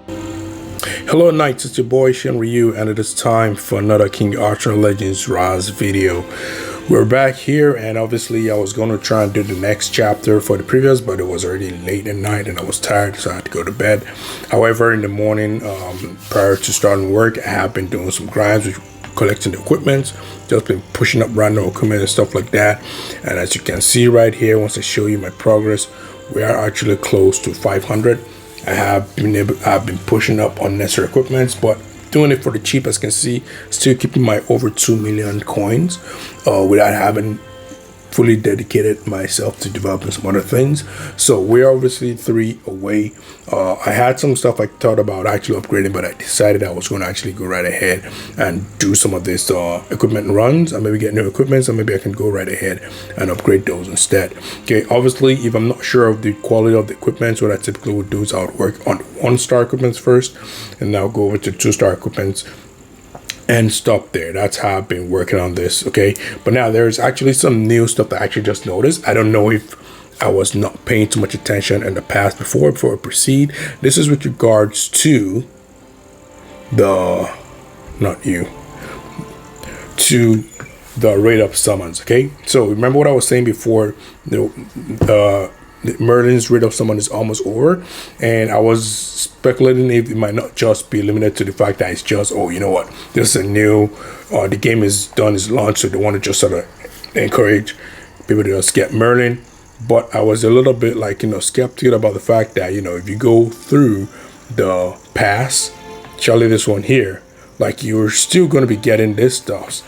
Hello Knights, it's your boy Shin Ryu, and it is time for another King Archer Legends Rise video. We're back here, and obviously I was going to try and do the next chapter for the previous, but it was already late at night and I was tired, so I had to go to bed. However, in the morning, prior to starting work, I have been doing some grinds with collecting the equipment, just been pushing up random equipment and stuff like that. And as you can see right here, once I show you my progress, we are actually close to 500. I've been pushing up unnecessary equipment, but doing it for the cheap. As you can see, still keeping my over 2 million coins without having fully dedicated myself to developing some other things. So we're obviously 3 away. I had some stuff I thought about actually upgrading, but I decided I was going to actually go right ahead and do some of this equipment runs and maybe get new equipment, so maybe I can go right ahead and upgrade those instead. Okay, obviously if I'm not sure of the quality of the equipment, what I typically would do is I would work on 1-star equipment first, and now go over to 2-star equipment and stop there. That's how I've been working on this. Okay, but now there's actually some new stuff that I actually just noticed. I don't know if I was not paying too much attention in the past before I proceed. This is with regards to the rate up summons. Okay, so remember what I was saying before, Merlin's rate of summon is almost over, and I was speculating if it might not just be limited to the fact that it's just, oh, you know what, this is a new the game is done, is launched, so they want to just sort of encourage people to just get Merlin. But I was a little bit like, skeptical about the fact that, if you go through the pass, surely this one here, like, you're still going to be getting this stuff,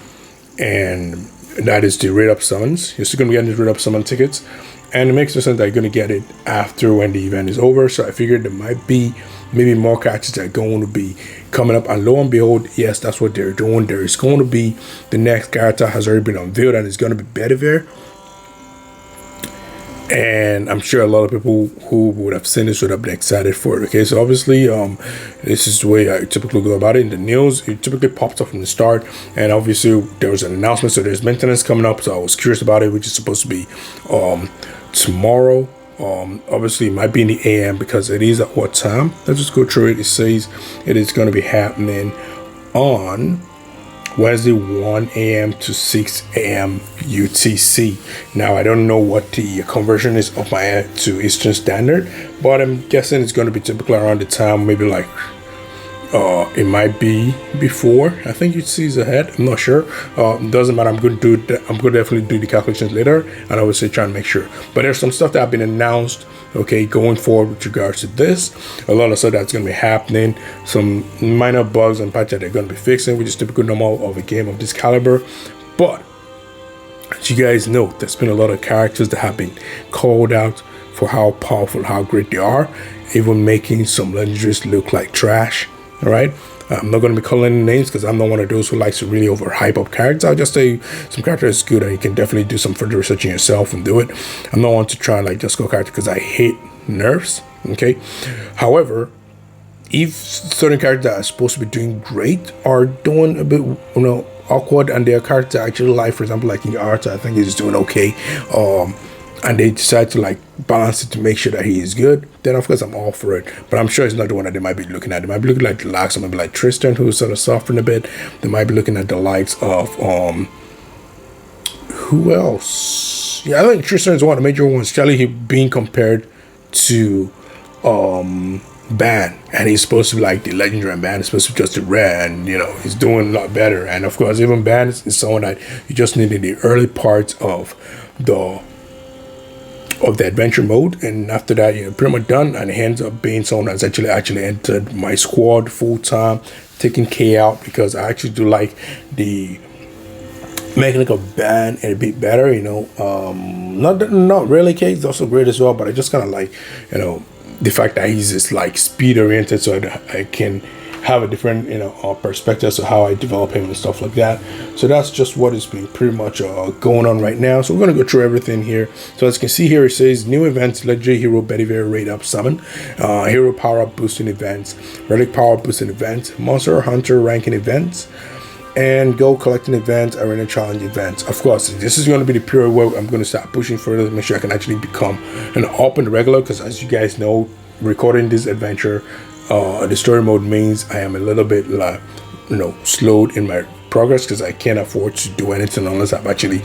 and that is the rate up summons. You're still going to be getting the rate up summon tickets. And it makes no sense that you're going to get it after when the event is over. So I figured there might be maybe more characters that are going to be coming up. And lo and behold, yes, that's what they're doing. There is going to be, the next character has already been unveiled, and it's going to be Bedivere. And I'm sure a lot of people who would have seen this would have been excited for it. Okay, so obviously this is the way I typically go about it. In the news, it typically pops up from the start, and obviously there was an announcement, so there's maintenance coming up, so I was curious about it, which is supposed to be tomorrow. Obviously it might be in the AM, because it is at what time. Let's just go through it. It says it is going to be happening on Wednesday, 1 a.m. to 6 a.m. UTC. Now I don't know what the conversion is of my to Eastern Standard, but I'm guessing it's going to be typically around the time, maybe like it might be before. I think UTC is ahead. I'm not sure. It doesn't matter. I'm going to definitely do the calculations later, and obviously try and make sure. But there's some stuff that have been announced, okay, going forward with regards to this. A lot of stuff that's going to be happening. Some minor bugs and patches that they're going to be fixing, which is typical normal of a game of this caliber. But as you guys know, there's been a lot of characters that have been called out for how powerful, how great they are, even making some legendaries look like trash. All right, I'm not going to be calling names because I'm not one of those who likes to really overhype up characters. I'll just say some character is good and you can definitely do some further researching yourself and do it. I'm not one to try and like just go character because I hate nerfs. Okay, however, if certain characters that are supposed to be doing great are doing a bit, awkward, and their character actually, like for example, like in Arthur, I think he's doing okay, and they decide to like balance it to make sure that he is good, then of course I'm all for it. But I'm sure it's not the one that they might be looking at. They might be looking at the likes of maybe like Tristan, who's sort of suffering a bit. They might be looking at the likes of who else? Yeah, I think Tristan is one of the major ones. Charlie, he being compared to Ban, and he's supposed to be like the legendary, and Ban is supposed to be just the rare, and he's doing a lot better. And of course, even Ban is someone that you just need in the early parts of the adventure mode, and after that you're pretty much done, and he ends up being someone that's actually entered my squad full time, taking K out, because I actually do like the mechanic of Ban and a bit better. Not really K is also great as well, but I just kind of like the fact that he's just like speed oriented, so I can have a different perspective as to how I develop him and stuff like that. So that's just what is being pretty much going on right now. So we're going to go through everything here. So as you can see here, it says new events: legendary hero Bedivere rate up summon, hero power up boosting events, relic power up boosting events, monster hunter ranking events, and gold collecting events, arena challenge events. Of course, this is going to be the period where I'm going to start pushing further to make sure I can actually become an open regular, because as you guys know, recording this adventure The story mode means I am a little bit like, slowed in my progress because I can't afford to do anything unless I've actually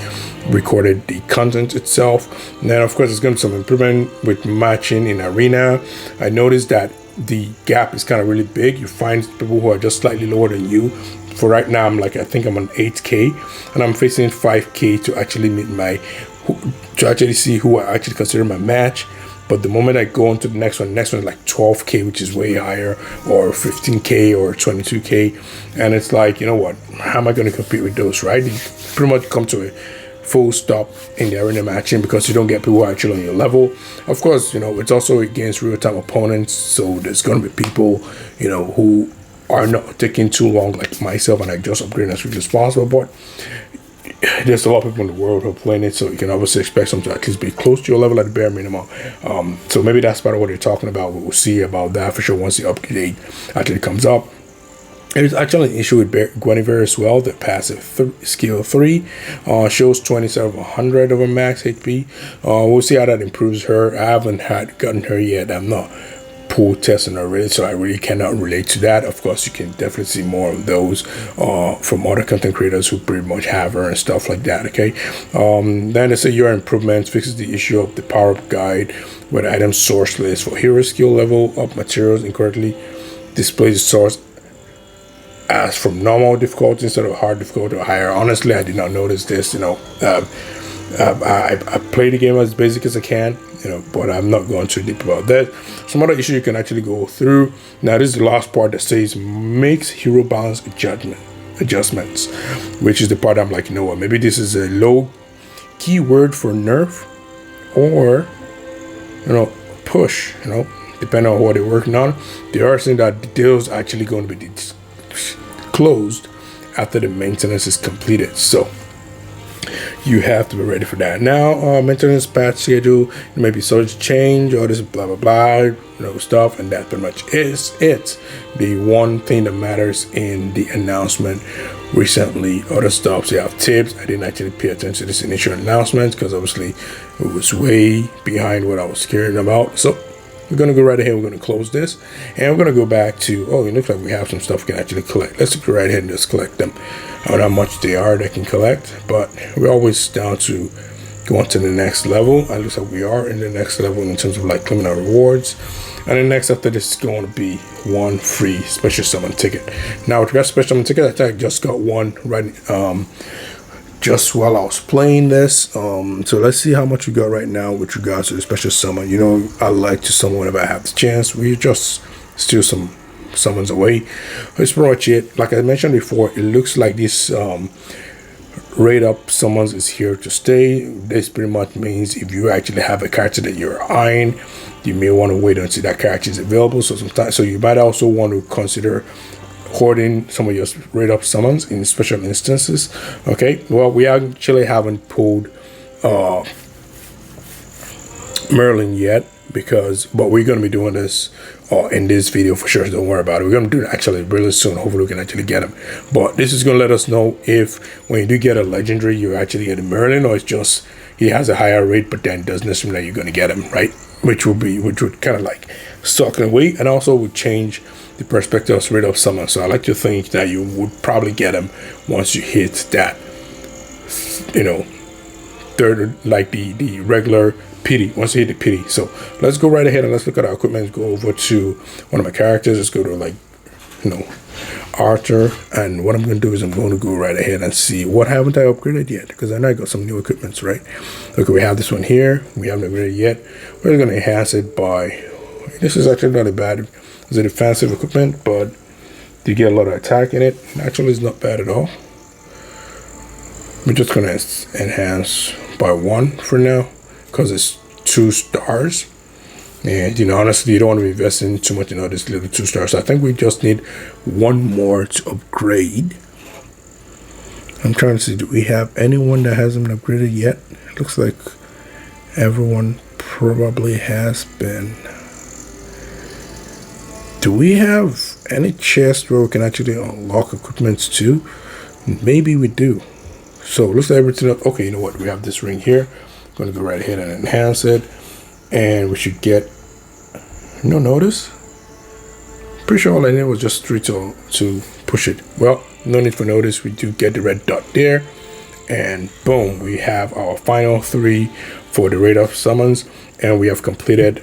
recorded the content itself. And then of course there's going to be some improvement with matching in arena. I noticed that the gap is kind of really big. You find people who are just slightly lower than you. For right now, I think I'm on 8K, and I'm facing 5K to actually meet to actually see who I actually consider my match. But the moment I go on to the next one is like 12K, which is way higher, or 15K or 22K. And it's like, you know what, how am I going to compete with those, right? You pretty much come to a full stop in the arena matching because you don't get people who are actually on your level. Of course, it's also against real-time opponents. So there's going to be people, who are not taking too long, like myself, and I just upgrade as quickly as possible. But there's a lot of people in the world who are playing it, so you can obviously expect them to at least be close to your level at the bare minimum. So maybe that's part of what you're talking about. We'll see about that for sure once the upgrade actually comes up. There's actually an issue with Bedivere as well. The passive skill 3 shows 27 of 100 over max HP. We'll see how that improves her. I haven't gotten her yet. I'm not pool testing already, so I really cannot relate to that. Of course, you can definitely see more of those from other content creators who pretty much have her and stuff like that. Okay, then it's a your improvements fixes the issue of the power up guide with item source list for hero skill level up materials incorrectly displays the source as from normal difficulty instead of hard difficulty or higher. Honestly, I did not notice this. I play the game as basic as I can, but I'm not going too deep about that. Some other issue you can actually go through. Now, this is the last part that says makes hero balance adjustments, which is the part I'm like, what, maybe this is a low keyword for nerf or, push, depending on what they're working on. They are saying that the deal's actually going to be closed after the maintenance is completed. So you have to be ready for that. Now, maintenance patch schedule, maybe surge change, all this blah blah blah, stuff, and that pretty much is it. The one thing that matters in the announcement recently. Other stuff, so you have tips. I didn't actually pay attention to this initial announcement because obviously it was way behind what I was caring about. So we're going to go right ahead. We're going to close this, and we're going to go back to, it looks like we have some stuff we can actually collect. Let's go right ahead and just collect them. I don't know how much they are that can collect, but we're always down to go on to the next level. It looks like we are in the next level in terms of like claiming our rewards. And the next after this is going to be one free special summon ticket. Now with regards to special summon ticket, I just got one right just while I was playing this. So let's see how much we got right now with regards to the special summon. I like to summon whenever I have the chance. We just steal some summons away. That's pretty much it. Like I mentioned before, it looks like this rate up summons is here to stay. This pretty much means if you actually have a character that you're eyeing, you may want to wait until that character is available. So you might also want to consider hoarding some of your rate up summons in special instances. Okay, well, we actually haven't pulled Merlin yet, but we're going to be doing this in this video for sure. Don't worry about it. We're going to do it actually really soon. Hopefully we can actually get him. But this is going to let us know if when you do get a legendary, you're actually getting Merlin, or it's just he has a higher rate, but then doesn't assume that you're going to get him, right? Which would kind of like suck in a way, and also would change the perspective of rate of summon. So I like to think that you would probably get him once you hit that, third, like the regular pity, once you hit the pity. So let's go right ahead and let's look at our equipment. Let's go over to one of my characters. Let's go to Arthur, and what I'm going to do is I'm going to go right ahead and see what haven't I upgraded yet, because I know I got some new equipments, right? Okay, we have this one here. We haven't upgraded yet. We're going to enhance it by, this is actually not a bad, it's a defensive equipment, but you get a lot of attack in it. Actually, it's not bad at all. We're just going to enhance by 1 for now, because it's 2 stars. And honestly, you don't want to be investing too much in all this little 2 stars. So I think we just need 1 more to upgrade. I'm trying to see, do we have anyone that hasn't been upgraded yet? It looks like everyone probably has been. Do we have any chest where we can actually unlock equipments too? Maybe we do. So it looks like everything up. Okay, you know what? We have this ring here. I'm going to go right ahead and enhance it. And we should get, notice? Pretty sure all I needed was just 3 to push it. Well, no need for notice. We do get the red dot there. And boom, we have our final 3 for the rate of summons. And we have completed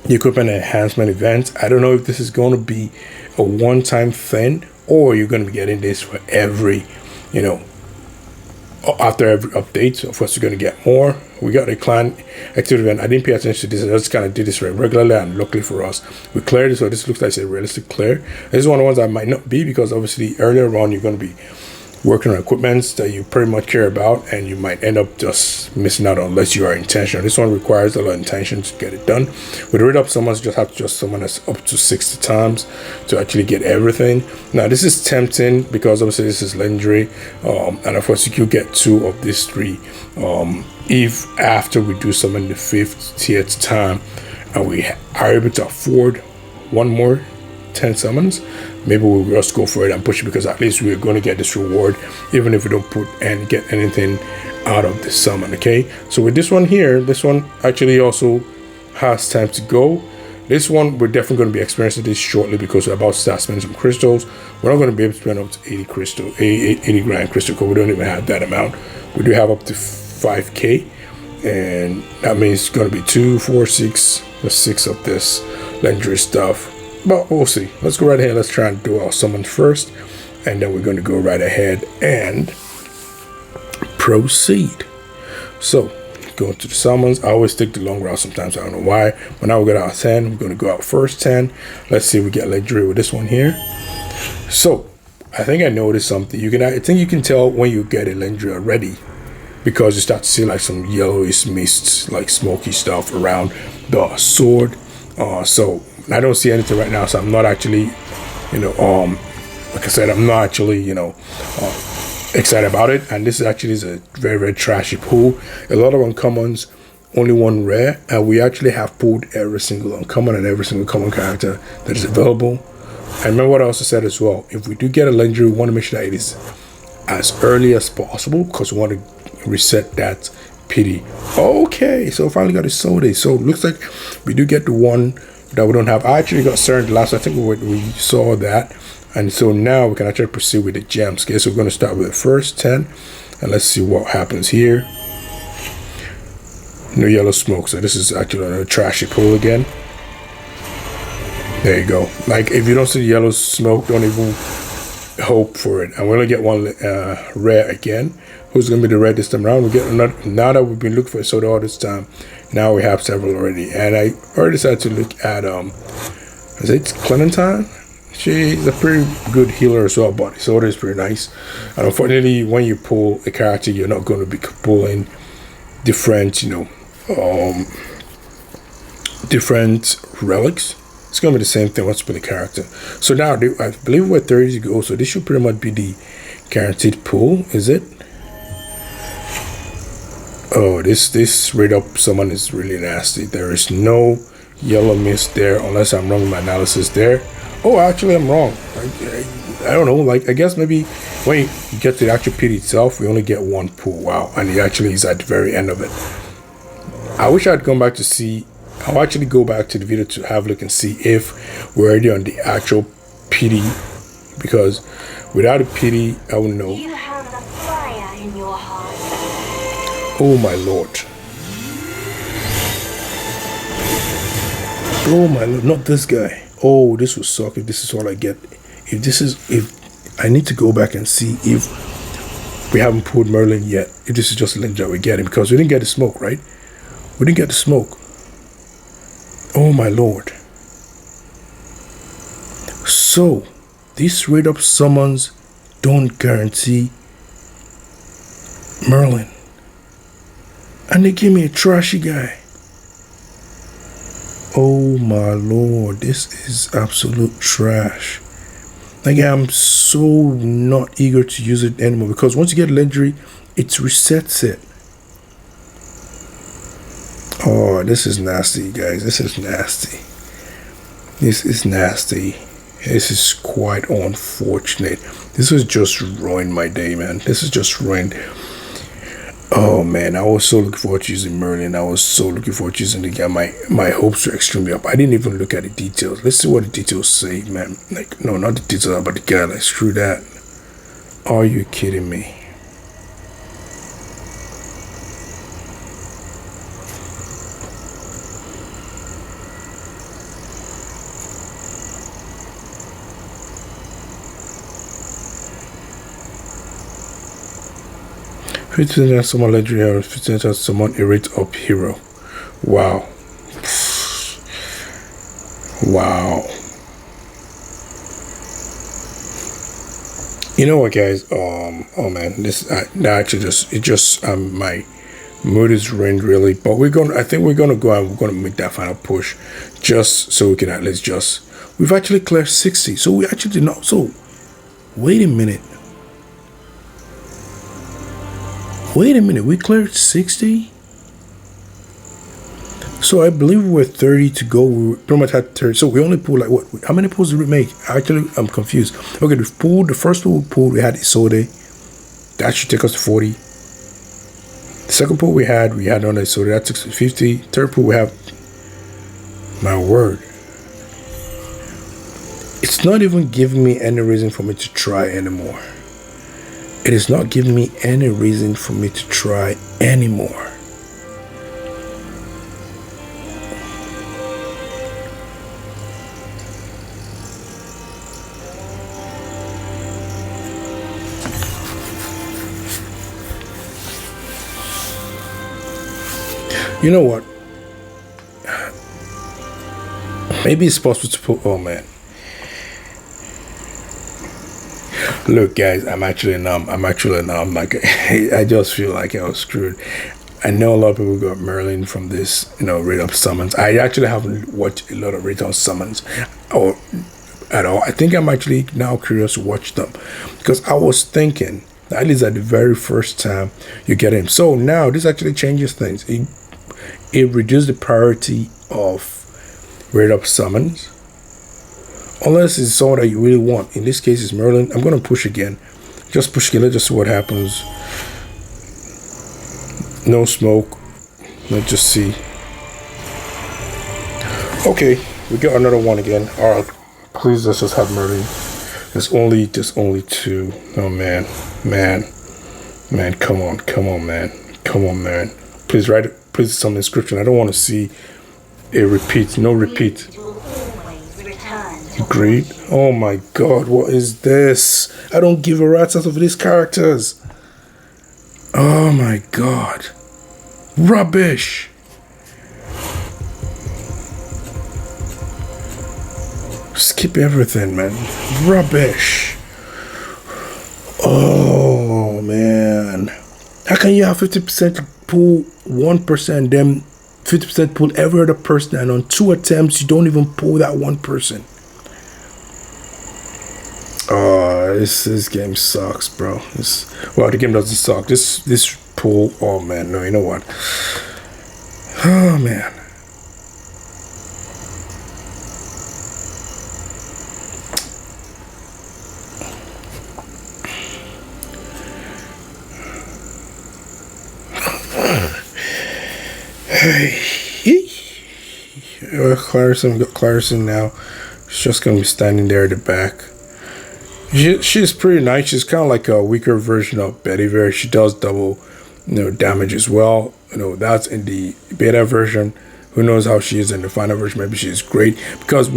the equipment enhancement event. I don't know if this is going to be a one-time thing, or you're going to be getting this for every, after every update. Of course, you're going to get more. We got a clan activity event. I didn't pay attention to this. I just kind of did this regularly, and luckily for us, we cleared it. So this looks like a realistic clear. This is one of the ones that might not be, because obviously earlier on you're going to be working on equipment that you pretty much care about, and you might end up just missing out unless you are intentional. This one requires a lot of intention to get it done. With the rate up summons, you just have to just summon us up to 60 times to actually get everything. Now this is tempting because obviously this is legendary, and of course you could get 2 of these 3 if after we do summon the 50th time and we are able to afford 1 more 10 summons. Maybe we'll just go for it and push it, because at least we're going to get this reward even if we don't put and get anything out of the summon. Okay, so with this one here, this one actually also has time to go. This one we're definitely going to be experiencing this shortly, because we're about to start spending some crystals. We're not going to be able to spend up to 80 grand crystal, because we don't even have that amount. We do have up to 5k, and that means it's going to be 2, 4, 6, the 6 of this legendary stuff. But we'll see. Let's go right ahead. Let's try and do our summon first, and then we're going to go right ahead and proceed. So, going to the summons. I always take the long route sometimes. I don't know why. But now we got our 10. We're going to go out first 10. Let's see if we get legendary with this one here. So, I think I noticed something. I think you can tell when you get a legendary already, because you start to see like some yellowish mists, like smoky stuff around the sword. So I don't see anything right now, so I'm not actually, like I said, I'm not actually, excited about it. And this actually is a very, very trashy pull. A lot of uncommons, only 1 rare, and we actually have pulled every single uncommon and every single common character that is available. And remember what I also said as well, if we do get a legendary, we want to make sure that it is as early as possible, because we want to reset that pity. Okay, so finally got a soda. So it looks like we do get the one that we don't have. I actually got certain last. I think we saw that, and so now we can actually proceed with the gems. Okay, so we're going to start with the first 10, and let's see what happens here. No yellow smoke, so this is actually a trashy pull again. There you go. Like, if you don't see the yellow smoke, don't even hope for it. And we're gonna get 1 rare again. Who's gonna be the red this time around? We get another. Now that we've been looking for a soda all this time, now we have several already. And I already decided to look at is it Clementine? She's a pretty good healer as well, but soda is pretty nice. And unfortunately, when you pull a character, you're not going to be pulling different, different relics. It's going to be the same thing once you put the character. So now, I believe we're 30 to go, so this should pretty much be the guaranteed pull, is it? Oh, this rate up summon is really nasty. There is no yellow mist there, unless I'm wrong with my analysis there. Oh, actually, I'm wrong. I don't know. Like, I guess maybe when you get to the actual pit itself, we only get 1 pull. Wow, and it actually is at the very end of it. I wish I'd gone back to see. I'll actually go back to the video to have a look and see if we're already on the actual PD, because without a PD, I wouldn't know. You have the fire in your heart. Oh my lord. Oh my lord, not this guy. Oh, this will suck if this is all I get. If I need to go back and see if we haven't pulled Merlin yet. If this is just a Linja we're getting, because we didn't get the smoke, right? We didn't get the smoke. Oh my lord. So, these rate up summons don't guarantee Merlin. And they give me a trashy guy. Oh my lord, this is absolute trash. Like, I'm so not eager to use it anymore, because once you get legendary, it resets it. Oh, this is nasty, guys. This is nasty. This is nasty. This is quite unfortunate. This has just ruined my day, man. This has just ruined. Oh man, I was so looking forward to using Merlin. I was so looking forward to using the guy. My hopes were extremely up. I didn't even look at the details. Let's see what the details say, man. Like, no, not the details about the guy. Like, screw that. Are you kidding me? Fitting as someone legendary hero, fitting as someone a rate up hero. Wow. Wow. You know what, guys? Oh man, this that actually just my mood is ruined really. But I think we're gonna go and we're gonna make that final push, just so we can at least just. We've actually cleared 60, so we actually did not. So, wait a minute. Wait a minute, we cleared 60? So I believe we were 30 to go. We pretty much had 30. So we only pulled like what? How many pulls did we make? Actually, I'm confused. Okay, the first pull we pulled, we had Isode. That should take us to 40. The second pull we had on Isode. That took us to 50. Third pull we have. My word. It's not even giving me any reason for me to try anymore. It is not giving me any reason for me to try anymore. You know what? Maybe it's possible to put. Oh man. Look, guys, I'm actually numb. Like, I just feel like I was screwed. I know a lot of people got Merlin from this, rate up summons. I actually haven't watched a lot of rate up summons or at all. I think I'm actually now curious to watch them because I was thinking, at least at the very first time you get him. So now this actually changes things. It reduces the priority of rate up summons. Unless it's someone that you really want. In this case, it's Merlin. I'm going to push again. Just push again. Let's just see what happens. No smoke. Let's just see. Okay. We got another one again. All right. Please, let's just have Merlin. There's only two. Oh, man. Man, come on, man. Come on, man. Please please some inscription. I don't want to see a repeat. No repeat. Great. Oh my god, what is this? I don't give a rat's ass of these characters. Oh my god. Rubbish. Skip everything, man. Rubbish. Oh man. How can you have 50% pull 1%, then 50% pull every other person, and on 2 attempts you don't even pull that one person? Oh, this game sucks, bro. The game doesn't suck. This pull. Oh man, no. You know what? Oh man. Hey. Clarison, we got Clarison now. She's just gonna be standing there at the back. She's pretty nice. She's kind of like a weaker version of Bedivere. She does double, damage as well. That's in the beta version. Who knows how she is in the final version? Maybe she's great because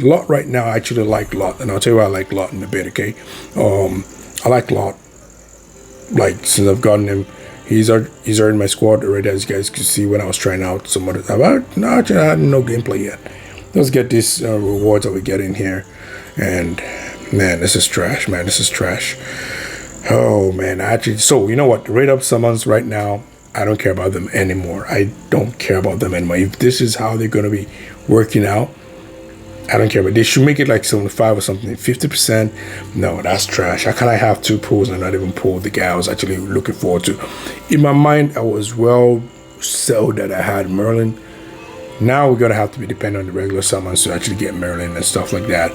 Lot right now. I actually like Lot, and I'll tell you why I like Lot in the beta. Okay, I like Lot. Like since I've gotten him, he's already in my squad already. As you guys can see when I was trying out some other stuff. Actually, I had no gameplay yet. Let's get these rewards that we get in here, and. Man, this is trash, man. This is trash. Oh, man. So, you know what? Rate up summons right now, I don't care about them anymore. I don't care about them anymore. If this is how they're going to be working out, I don't care. But they should make it like 75 or something. 50%. No, that's trash. How can I have 2 pulls and not even pull the guy I was actually looking forward to? In my mind, I was well sold that I had Merlin. Now we're going to have to be dependent on the regular summons to actually get Merlin and stuff like that.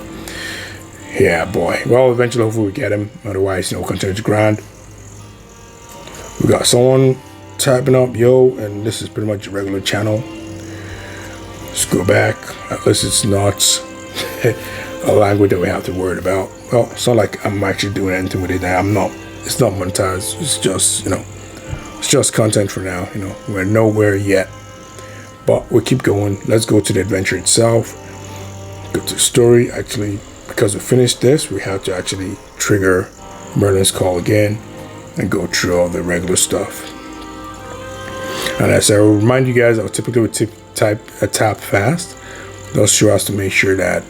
Yeah, boy. Well, eventually, hopefully, we get him. Otherwise, we'll continue to grind. We got someone tapping up, yo, and this is pretty much a regular channel. Let's go back. At least it's not a language that we have to worry about. Well, it's not like I'm actually doing anything with it. I'm not. It's not monetized. It's just, it's just content for now. We're nowhere yet, but we'll keep going. Let's go to the adventure itself. Go to the story. Actually, because we finished this, we have to actually trigger Merlin's call again and go through all the regular stuff. And as I will remind you guys, I will typically tap fast. Those show us to make sure that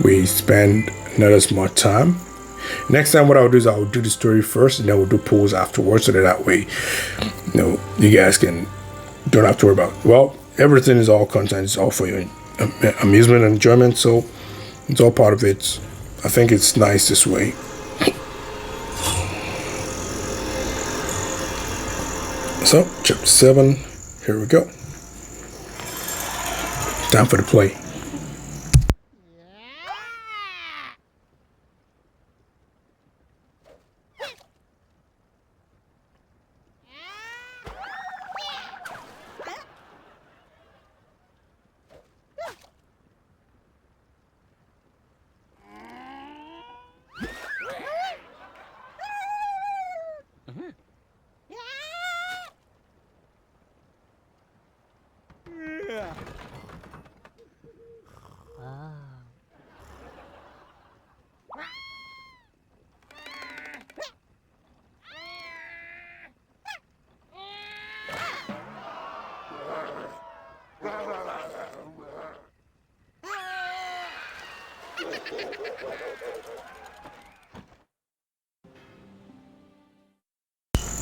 we spend not as much time. Next time, what I'll do is I'll do the story first, and then we'll do polls afterwards, so that way, you guys don't have to worry about. Well, everything is all content. It's all for your amusement and enjoyment, so it's all part of it. I think it's nice this way. So, chapter 7. Here we go. Time for the play.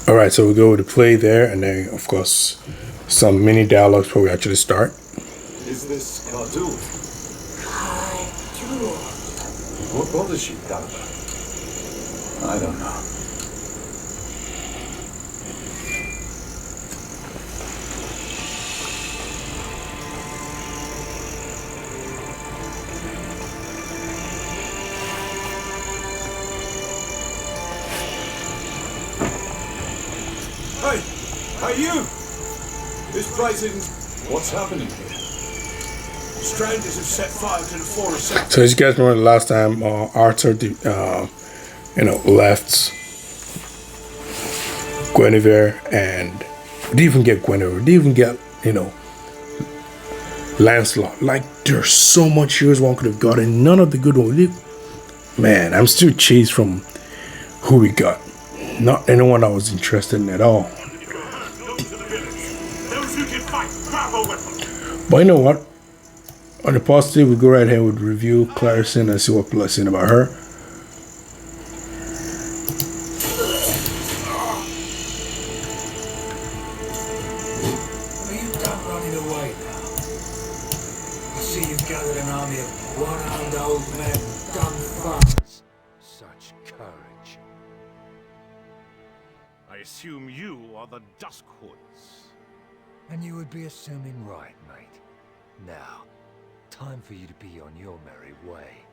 All right, so we go to play there, and then, of course, some mini dialogues before we actually start. Is this Cardu? Cardu. What bothers you, Dalva? I don't know. Hey, you! This place isn't... What's happening here? Strangers have set fire to the forest. So as you guys remember, the last time Arthur, left Bedivere, and we didn't even get Bedivere. We didn't even get, Lancelot. Like, there's so much heroes one could have gotten. None of the good ones. Man, I'm still chased from who we got. Not anyone I was interested in at all. But you know what? On the positive, we go right ahead with review Clarison and see what people are saying about her. Are you done running away now? I see you've gathered an army of one-armed old men, dumb farmers. Such courage. I assume you are the Duskhoods. And you would be assuming right, mate. Now, time for you to be on your merry way.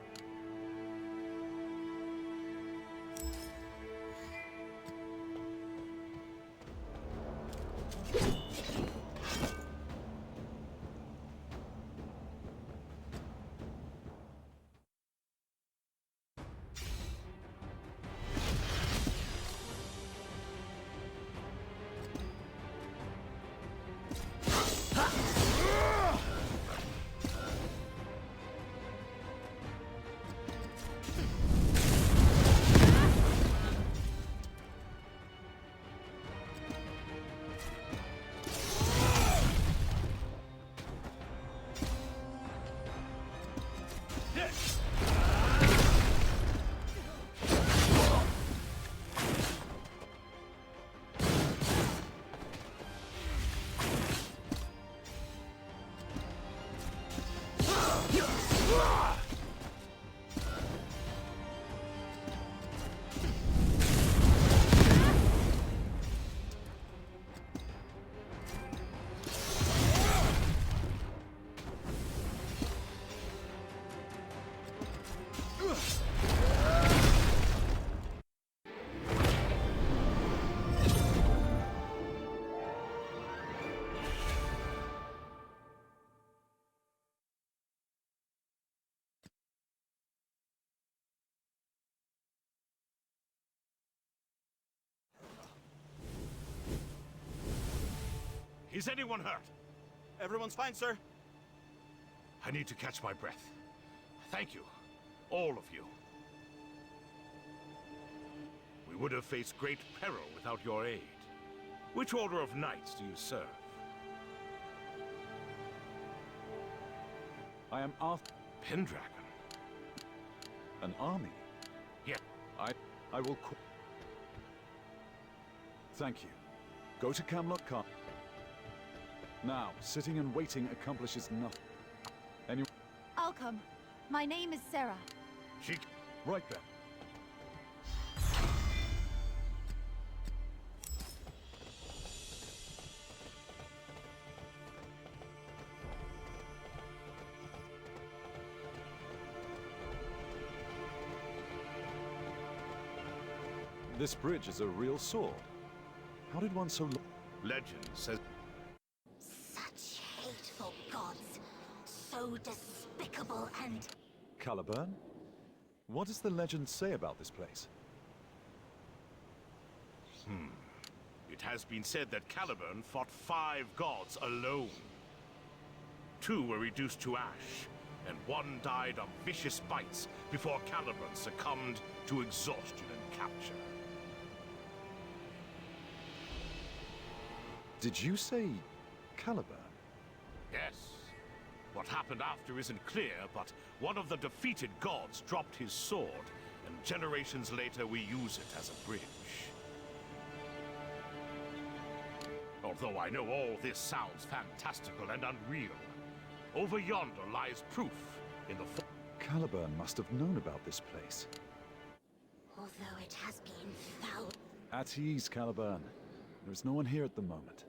Is anyone hurt? Everyone's fine, sir. I need to catch my breath. Thank you, all of you. We would have faced great peril without your aid. Which order of knights do you serve? I am Arthur. Pendragon? An army? Yeah. I will Thank you. Go to Camelot Car. Now, sitting and waiting accomplishes nothing. Anyone? I'll come. My name is Sarah. She... Right then. This bridge is a real sword. How did one so... Legend says... Such hateful gods. So despicable and... Caliburn? What does the legend say about this place? It has been said that Caliburn fought 5 gods alone. 2 were reduced to ash, and 1 died of vicious bites before Caliburn succumbed to exhaustion and capture. Did you say Caliburn? Yes. What happened after isn't clear, but one of the defeated gods dropped his sword, and generations later we use it as a bridge. Although I know all this sounds fantastical and unreal, over yonder lies proof in the... Caliburn must have known about this place. Although it has been foul. At ease, Caliburn. There is no one here at the moment.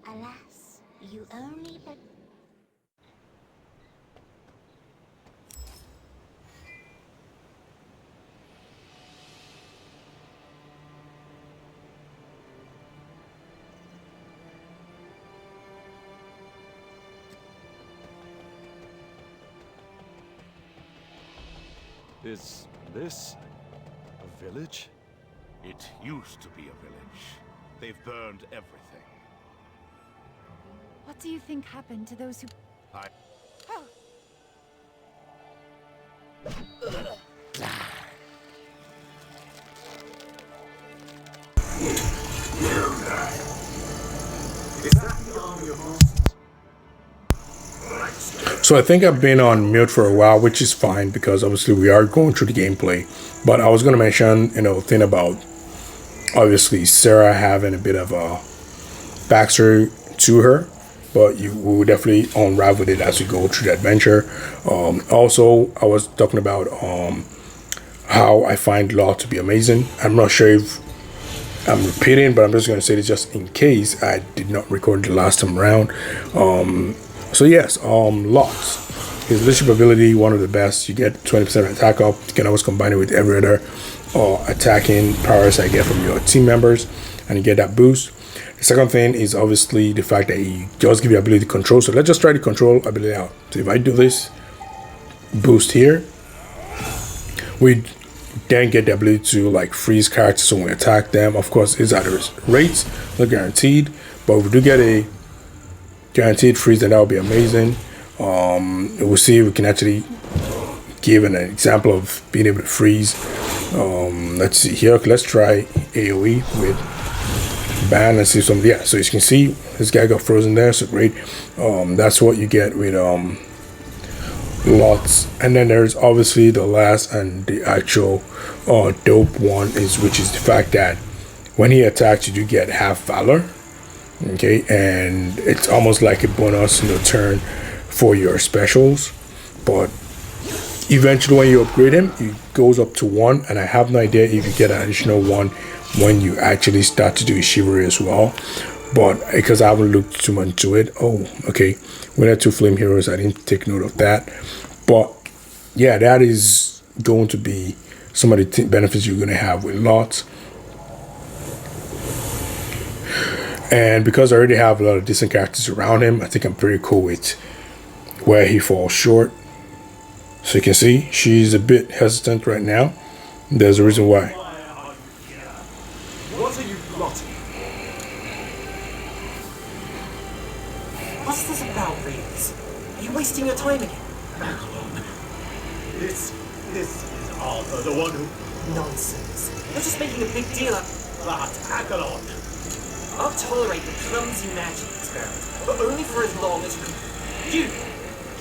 Alas, you only but... Is this a village? It used to be a village. They've burned everything. What do you think happened to those who... I... Oh. So I think I've been on mute for a while, which is fine because obviously we are going through the gameplay. But I was going to mention, thing about obviously Sarah having a bit of a backstory to her, but we will definitely unravel it as we go through the adventure. Also, I was talking about how I find law to be amazing. I'm not sure if I'm repeating, but I'm just going to say this just in case I did not record the last time around. So yes, Lot. His leadership ability, one of the best. You get 20% attack up. You can always combine it with every other attacking powers I get from your team members, and you get that boost. The second thing is obviously the fact that he does give you ability to control. So let's just try to control ability out. So if I do this boost here, we then get the ability to like freeze characters when we attack them. Of course, it's at a rate, not guaranteed, but if we do get a guaranteed freeze, then that would be amazing. We'll see if we can actually give an example of being able to freeze. Let's see here. Okay, let's try AoE with ban and see something. Yeah, so as you can see, this guy got frozen there, so great. That's what you get with Lots. And then there's obviously the last and the actual dope one which is the fact that when he attacks, you do get half valor. Okay, and it's almost like a bonus turn for your specials, but eventually when you upgrade him, it goes up to 1, and I have no idea if you get an additional 1 when you actually start to do chivalry as well, but because I haven't looked too much into it. Oh, okay, we had 2 flame heroes. I didn't take note of that, but yeah, that is going to be some of the benefits you're going to have with Lot. And because I already have a lot of decent characters around him, I think I'm pretty cool with where he falls short. So you can see she's a bit hesitant right now. There's a reason why. What are you plotting? wasting your time again. This is Arthur, the one who... Nonsense. You're just making a big deal out. But Akalon. I'll tolerate the clumsy magic experiment, but only for as long as you can. You!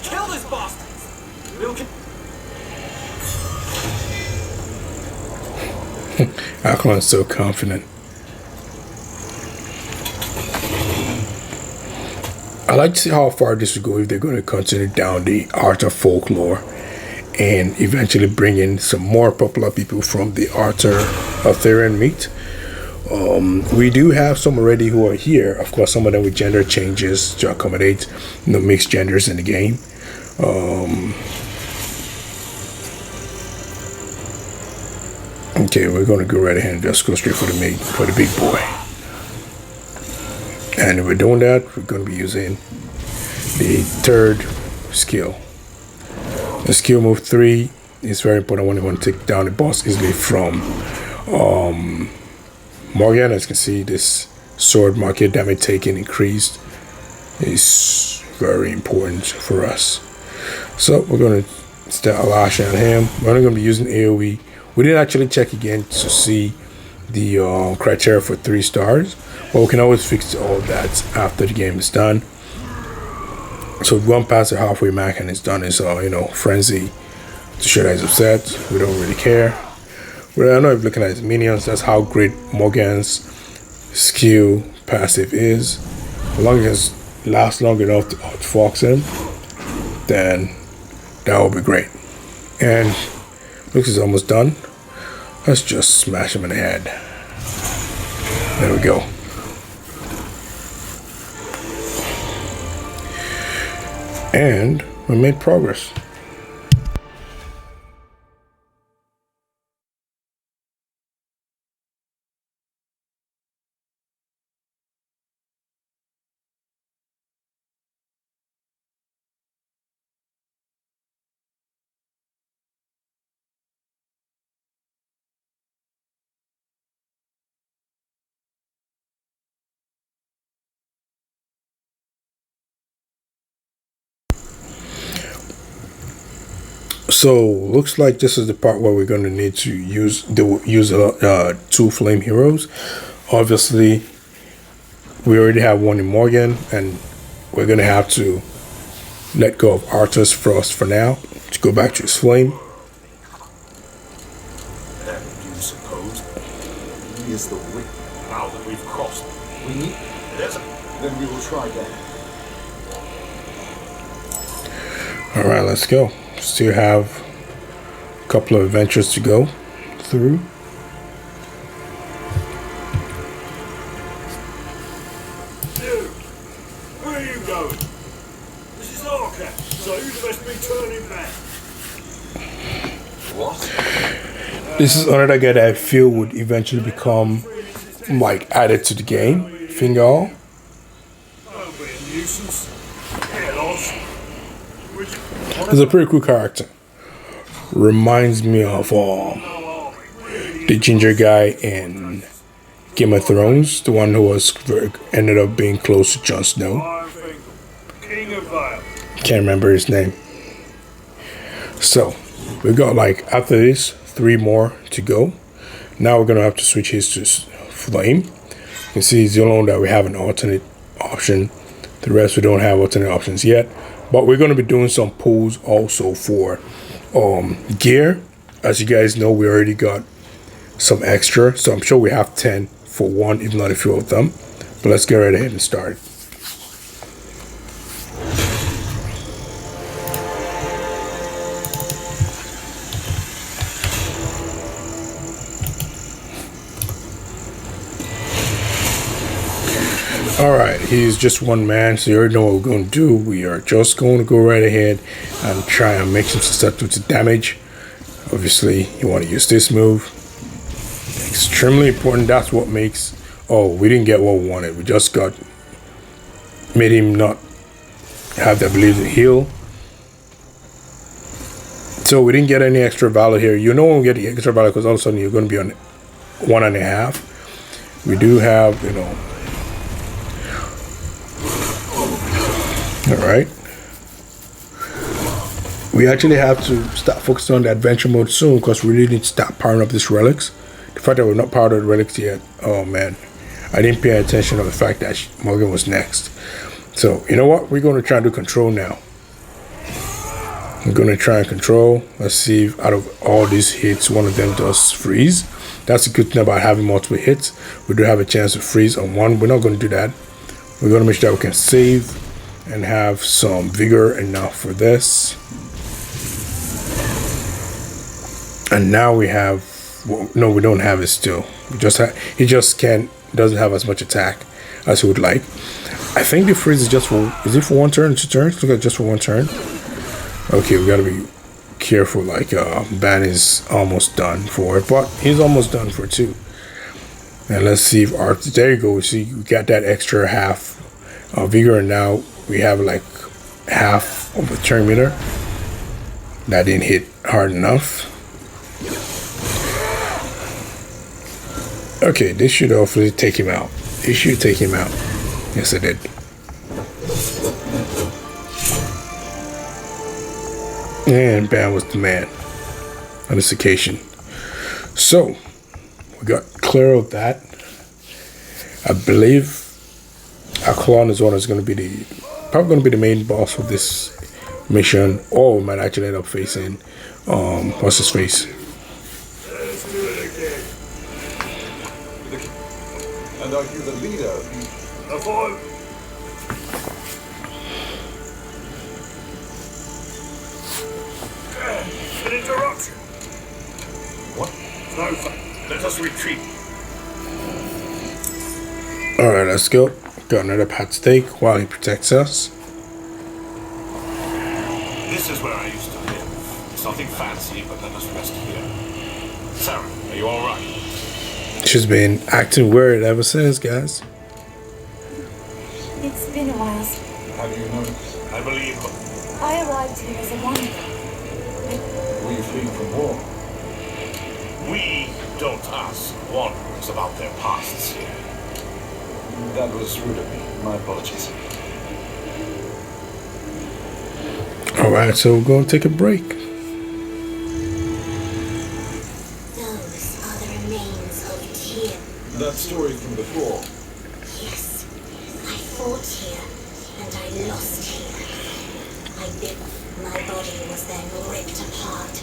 Kill those bastards! We'll Akalon's so confident. I like to see how far this will go if they're going to continue down the Arthur folklore and eventually bring in some more popular people from the Arthur Arthurian myth. We do have some already who are here. Of course, some of them with gender changes to accommodate mixed genders in the game. Okay, we're going to go right ahead and just go straight for the big boy. And if we're doing that, we're going to be using the third skill. The skill move 3 is very important when you want to take down the boss easily from Morgan. As you can see, this sword market damage taken increased is very important for us. So we're going to start lashing at him. We're only going to be using AoE. We didn't actually check again to see the criteria for 3 stars, but we can always fix all that after the game is done. So if one past the halfway mark and it's done, it's frenzy to show that he's upset. We don't really care. But I know if looking at his minions, that's how great Morgan's skill passive is. As long as it lasts long enough to outfox him, then that will be great. And looks is almost done. Let's just smash him in the head. There we go. And we made progress. So looks like this is the part where we're going to need to use 2 flame heroes. Obviously, we already have one in Morgan, and we're going to have to let go of Arthur's Frost for now to go back to his flame. And you suppose he is the wick now that we've crossed? We need... Yes. Then we will try that. All right, let's go. Still have a couple of adventures to go through. You! Where are you going? This is Arca, so you best be turning back. What? This is another guy that I feel would eventually become like added to the game. Fingal. Don't be a nuisance. Get lost. He's a pretty cool character. Reminds me of the ginger guy in Game of Thrones, the one who ended up being close to Jon Snow. King of Vale. Can't remember his name. So we got after this 3 more to go. Now we're gonna have to switch his to flame. You can see he's the only one that we have an alternate option. The rest we don't have alternate options yet. But we're going to be doing some pulls also for gear. As you guys know, we already got some extra. So I'm sure we have 10 for one, if not a few of them. But let's get right ahead and start. Alright, he's just one man, so you already know what we're going to do. We are just going to go right ahead and try and make some susceptible to damage. Obviously, you want to use this move. Extremely important. That's what makes... Oh, we didn't get what we wanted. We just made him not have the ability to heal. So we didn't get any extra valor here. You know when we get the extra valor because all of a sudden you're going to be on 1.5. We do have, Alright. we actually have to start focusing on the adventure mode soon because we really need to start powering up these relics. The fact that we're not powered up the relics yet, oh man, I didn't pay attention to the fact that Morgan was next. So you know what? We're going to try and do control now. I'm going to try and control. Let's see if out of all these hits, one of them does freeze. That's a good thing about having multiple hits. We do have a chance to freeze on one. We're not going to do that. We're going to make sure that we can save and have some vigor enough for this. And now we have, well, no, we don't have it still. We just he just doesn't have as much attack as he would like. I think the freeze is just for, is it for one turn, 2 turns? Look at just for one turn. Okay, we gotta be careful. Like Ban is almost done for it, but he's almost done for 2. And let's see if our, there you go. See, we got that extra half vigor, and now we have like half of a turn meter. That didn't hit hard enough. Okay, this should hopefully take him out. This should take him out. Yes, it did. And Ban was the man on this occasion. So, we got clear of that. I believe Aklon is one that's going to be probably going to be the main boss of this mission, or we might actually end up facing, what's his face? And are you the leader? Avoid. An interruption. What? No, let us retreat. Alright, let's go. Got another pat steak while he protects us. This is where I used to live. It's nothing fancy, but let us rest here. Sarah, are you all right? She's been acting weird ever since, guys. It's been a while. How do you know? I believe I arrived here as a wanderer. Were you fleeing from war? we don't ask wanderers about their pasts here. That was rude of me. My apologies. Alright, so we're going to take a break. Those are the remains of Tyr. That story from before. Yes, I fought here, and I lost here. My body was then ripped apart.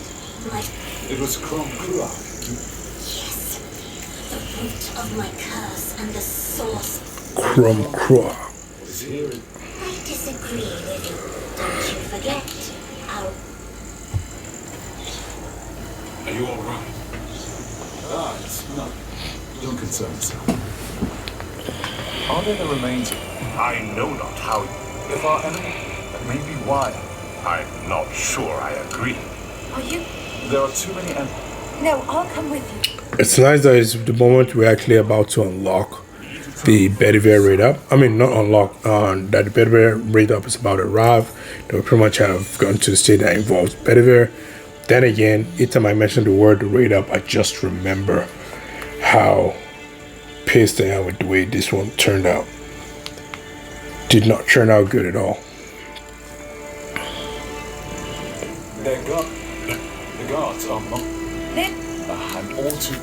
It was Crom Cruach. Yes, the root of my curse and the source. Crom Craw. Is here. I disagree with you. Don't you forget our... Are you all right? It's not. Don't concern yourself. Are there the remains? I know not how. If our enemy, that may be why. I'm not sure I agree. Are you? There are too many enemies. No, I'll come with you. It's nice that it's the moment we're actually about to unlock the Bedivere raid up. I mean, not unlock, that the Bedivere raid up is about to arrive. That we pretty much have gotten to the state that involves Bedivere. Then again, each time I mention the word raid up, I just remember how pissed I am with the way this one turned out. Did not turn out good at all. The guards are not. I'm all too.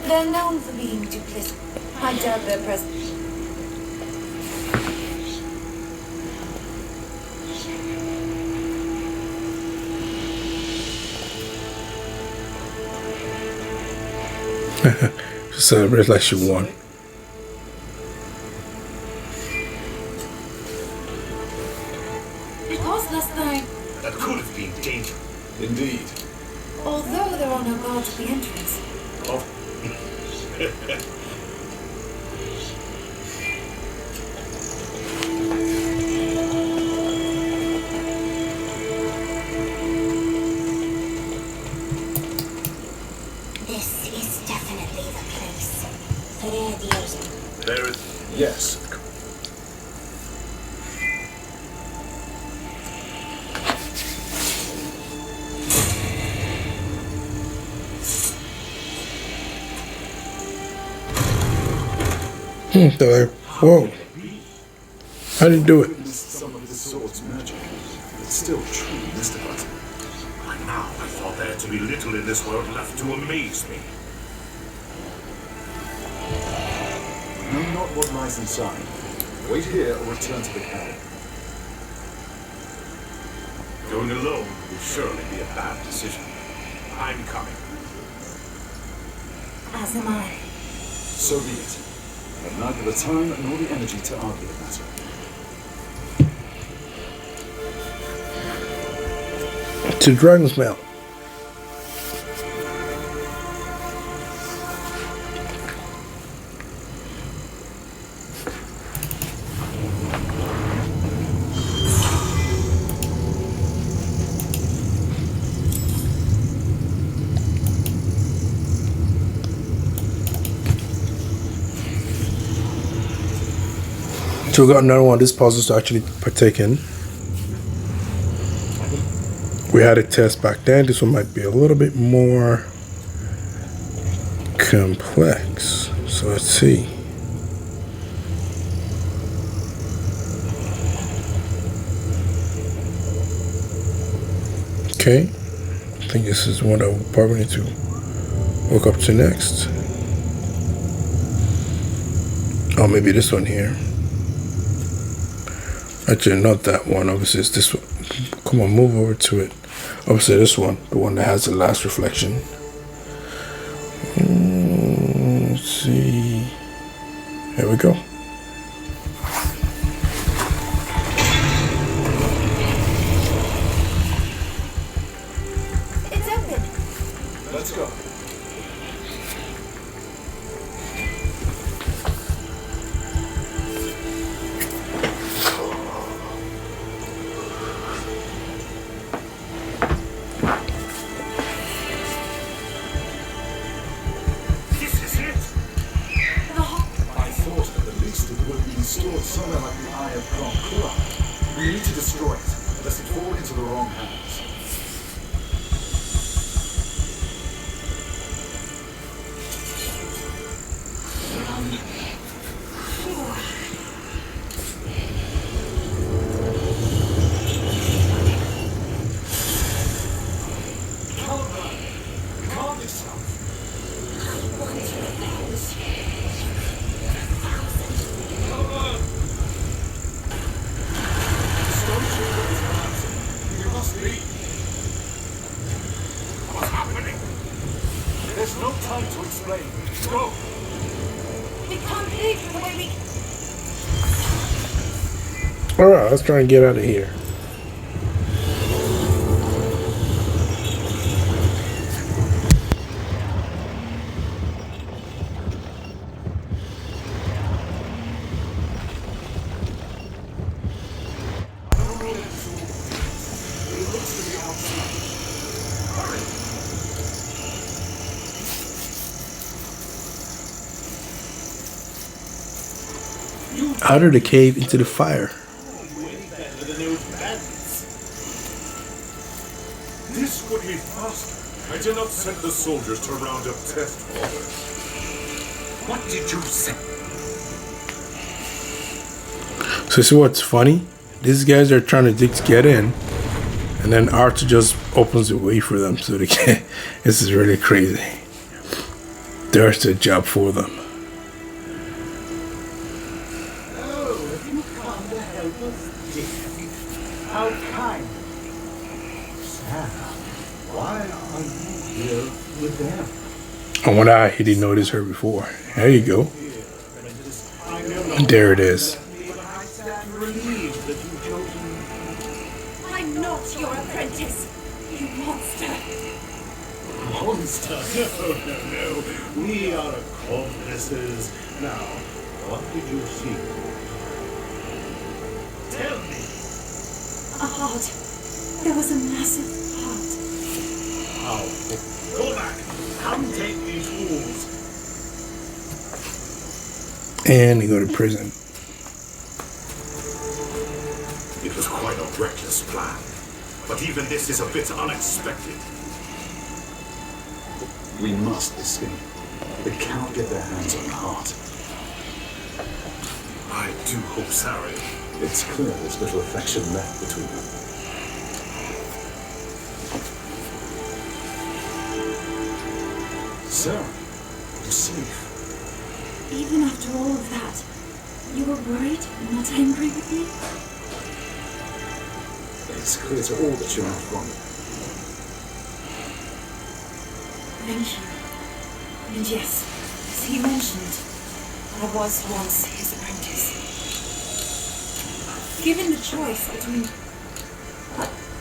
They're known for being duplicitous. I doubt their presence. She celebrates like she won. It was last night. That could have been dangerous. Indeed. Although there are no guards at the entrance. Oh. This is definitely the place. There, dears. There is. Yes. They're like, whoa. How did you do it? Some of the sword's magic. It's still truly mystifying. to be little in this world left to amaze me. Know not what lies inside. Wait here or return to the cabin. Going alone would surely be a bad decision. I'm coming. As am I. So be it. I have neither the time nor the energy to argue the matter. To Dragon's Mount. So we got another one of these puzzles to actually partake in. We had a test back then. This one might be a little bit more complex. So let's see. Okay. I think this is one that we'll probably need to look up to next. Oh, maybe this one here. Actually, not that one. Obviously, it's this one. Come on, move over to it. Obviously, this one. The one that has the last reflection. Let's see. Here we go. It's open. Let's go. Stored somewhere like the Eye of Conqueror. We need to destroy it, lest it fall into the wrong hands. Calm yourself. There's no time to explain. Go! We can't leave the way we... Alright, let's try and get out of here. Out of the cave into the fire. This would be faster. I did not send the soldiers to round up test fodder. What did you say? So see what's funny? These guys are trying to get in, and then Arthur just opens the way for them so they can. This is really crazy. There's the job for them. How kind. Sam, why are you here with them? I wonder how he didn't notice her before. There you go. And there it is. I stand relieved that you've chosen... I'm not your apprentice, you monster. Monster? No. We are accomplices. Now, what did you see? Tell me. A heart. There was a massive heart. How? Go back. Come take these fools. And they go to prison. It was quite a reckless plan. But even this is a bit unexpected. We must escape. They cannot get their hands on the heart. I do hope so. It's clear there's little affection left between them. Sarah, you're safe. Even after all of that, you were worried and not angry with me? It's clear to all that you're not wrong. Thank you. And yes, as he mentioned, I was once his apprentice. Given the choice between...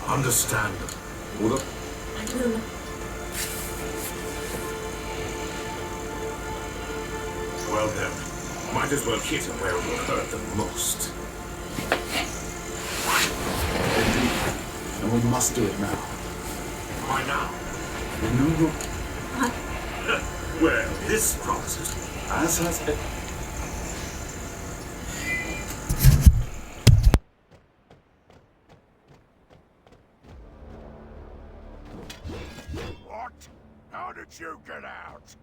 Understandable. Hold up. I will... Well then, might as well hit him where it will hurt the most. Indeed. And we must do it now. Why now? No, Well, this promises. as has it. What? How did you get out?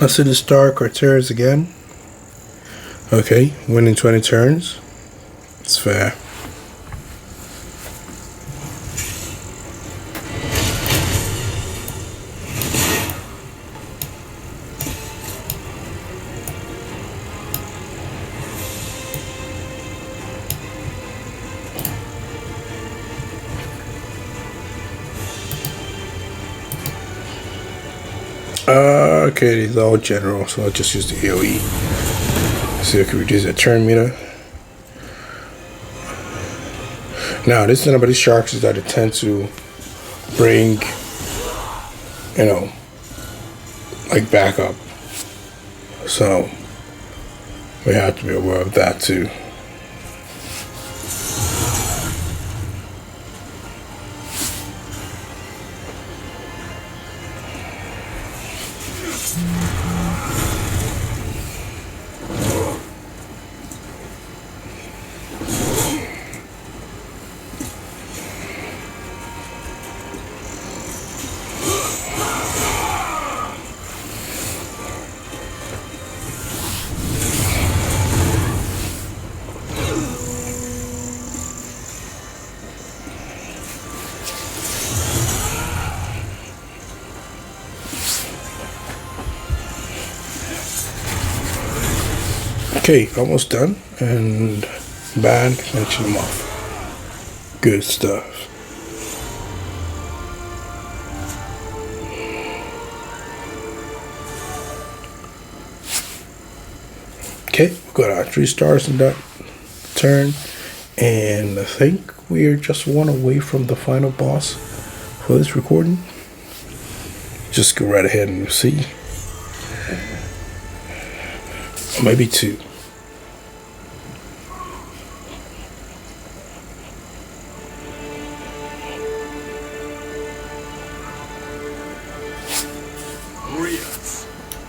Let's see the star criteria again. Okay, winning 20 turns. It's fair. Okay, these are all general, so I'll just use the AoE. So I can reduce the turn meter. Now, this thing about these sharks is that they tend to bring, you know, like backup. So we have to be aware of that too. Okay, almost done, and bad connection them off. Good stuff. Okay, we got our 3 stars in that turn, and I think we're just one away from the final boss for this recording. Just go right ahead and see. Maybe 2.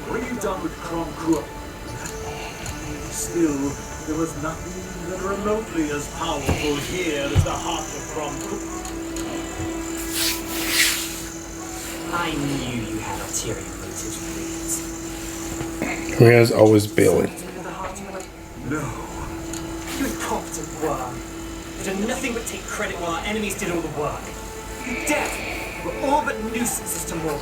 When you done with Crom Crook? Still, there was nothing even remotely as powerful here as the heart of Crom Crook. I knew you had ulterior motives with this. Ria's always bailing. No. You incompetent worm. You did nothing but take credit while our enemies did all the work. You dead. We're all but nuisances to more.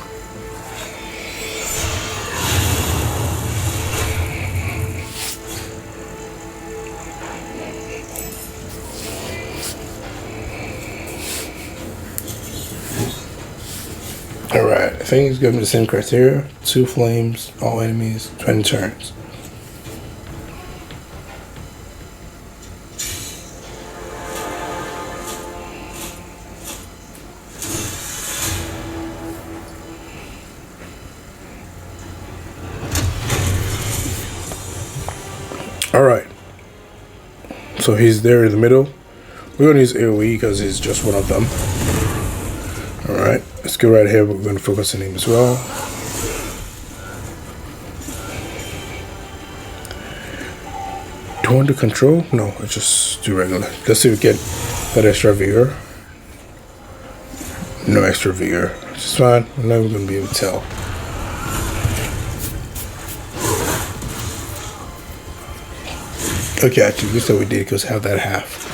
Alright, I think it's giving me the same criteria. 2 flames, all enemies, 20 turns. Alright. So he's there in the middle. We're gonna use AoE because he's just one of them. Alright, let's go right here. We're gonna focus on him as well. Do I want to control? No, I just do regular. Let's see if we get that extra vigor. No extra vigor. It's fine. We're not even gonna be able to tell. Okay, actually, looks like we did because have that half.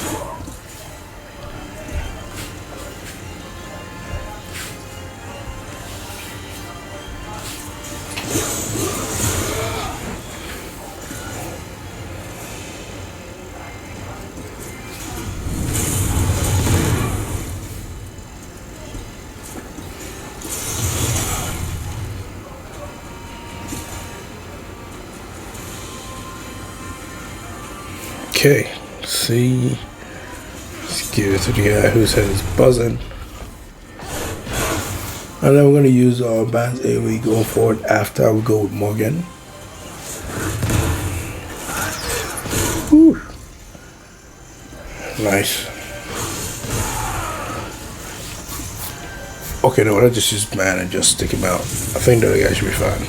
Okay, see, let's give it to the guy who says buzzing. And then we're going to use our advanced AoE going forward after we go with Morgan. Whew. Nice. Okay, no, let's just use man and just stick him out. I think that guy should be fine.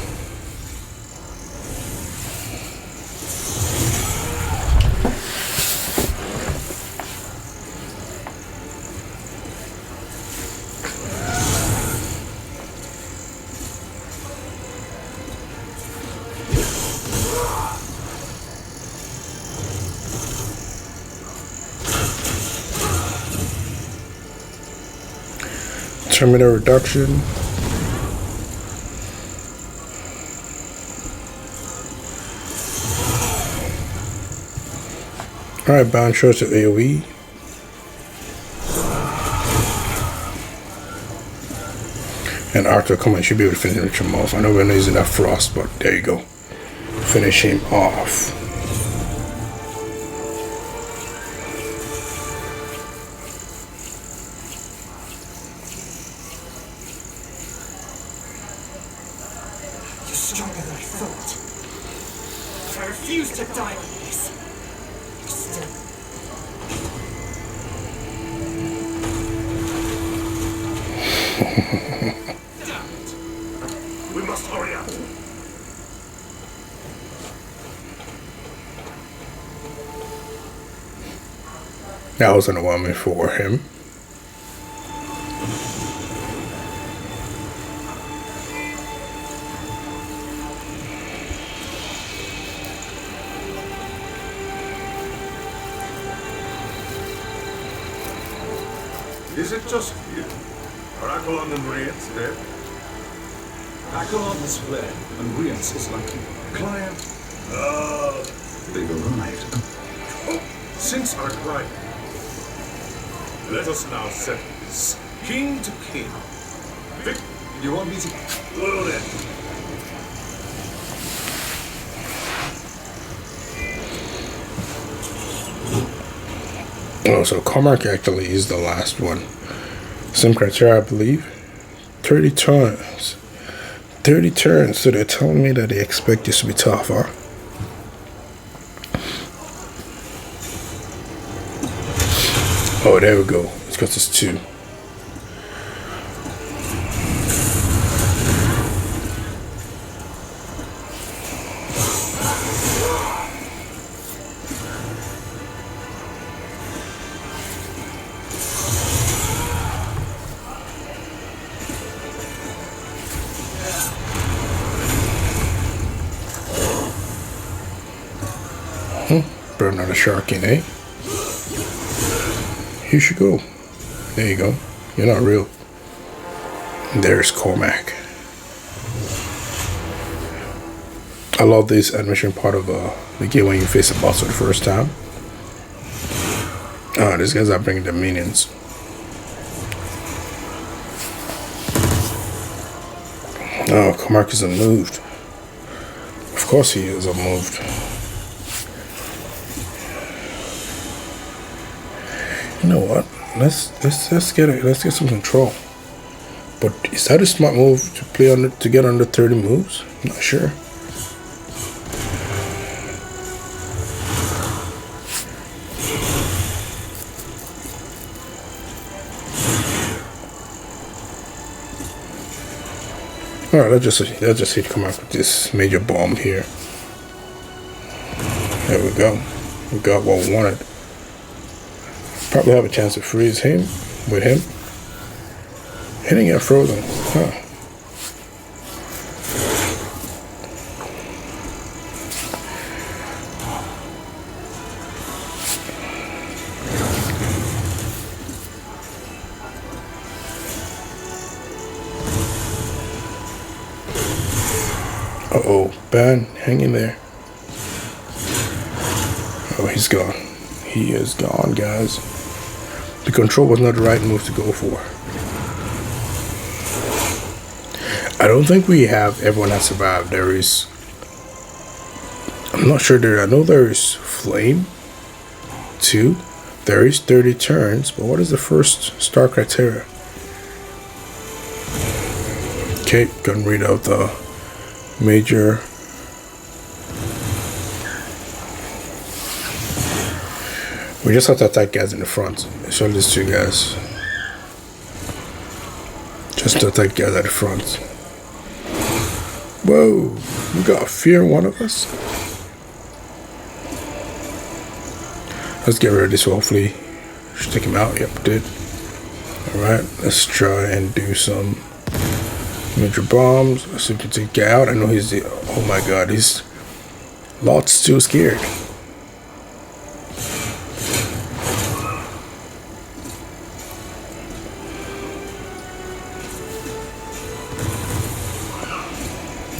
Terminator reduction. Alright, bound shorts of AoE. And Arthur, come on, should be able to finish him off. I know we're not using that frost, but there you go. Finish him off. Stronger than I thought. I refuse to die like this. Still. Damn it. We must hurry up. That was underwhelming for him. Is it just you? Are Akalon and Rience dead? Akalon has fled, and Rience is lucky. Client, they've arrived. Oh, since our client. Let us now settle this. King to king. Vic, You want me to... well then. Oh, so Cormac actually is the last one. Same criteria, I believe. 30 turns. 30 turns, so they're telling me that they expect this to be tough, huh? Oh, there we go. It's because it's 2. Burn another shark in, eh? Here you go. There you go. You're not real. There's Cormac. I love this animation part of the game when you face a boss for the first time. Oh, these guys are bringing the minions. Oh, Cormac is unmoved. Of course he is unmoved. You know what? Let's get some control. But is that a smart move to play under to get under 30 moves? I'm not sure. All right, let's just hit come out with this major bomb here. There we go. We got what we wanted. Probably have a chance to freeze him with him. Hitting it frozen. Huh. Uh-oh, Ben, hang in there. Oh, he's gone. He is gone, guys. The control was not the right move to go for. I don't think we have everyone that survived. There is... I'm not sure there... I know there is Flame 2. There is 30 turns, but what is the first star criteria? Okay, can read out the major. We just have to attack guys in the front. Show this to you guys. Just to attack guys at the front. Whoa, we got fear in one of us. Let's get rid of this. Hopefully, should take him out. Yep, did. All right, let's try and do some major bombs. Let's see if we can take it out. I know he's the. Oh my God, he's lots too scared.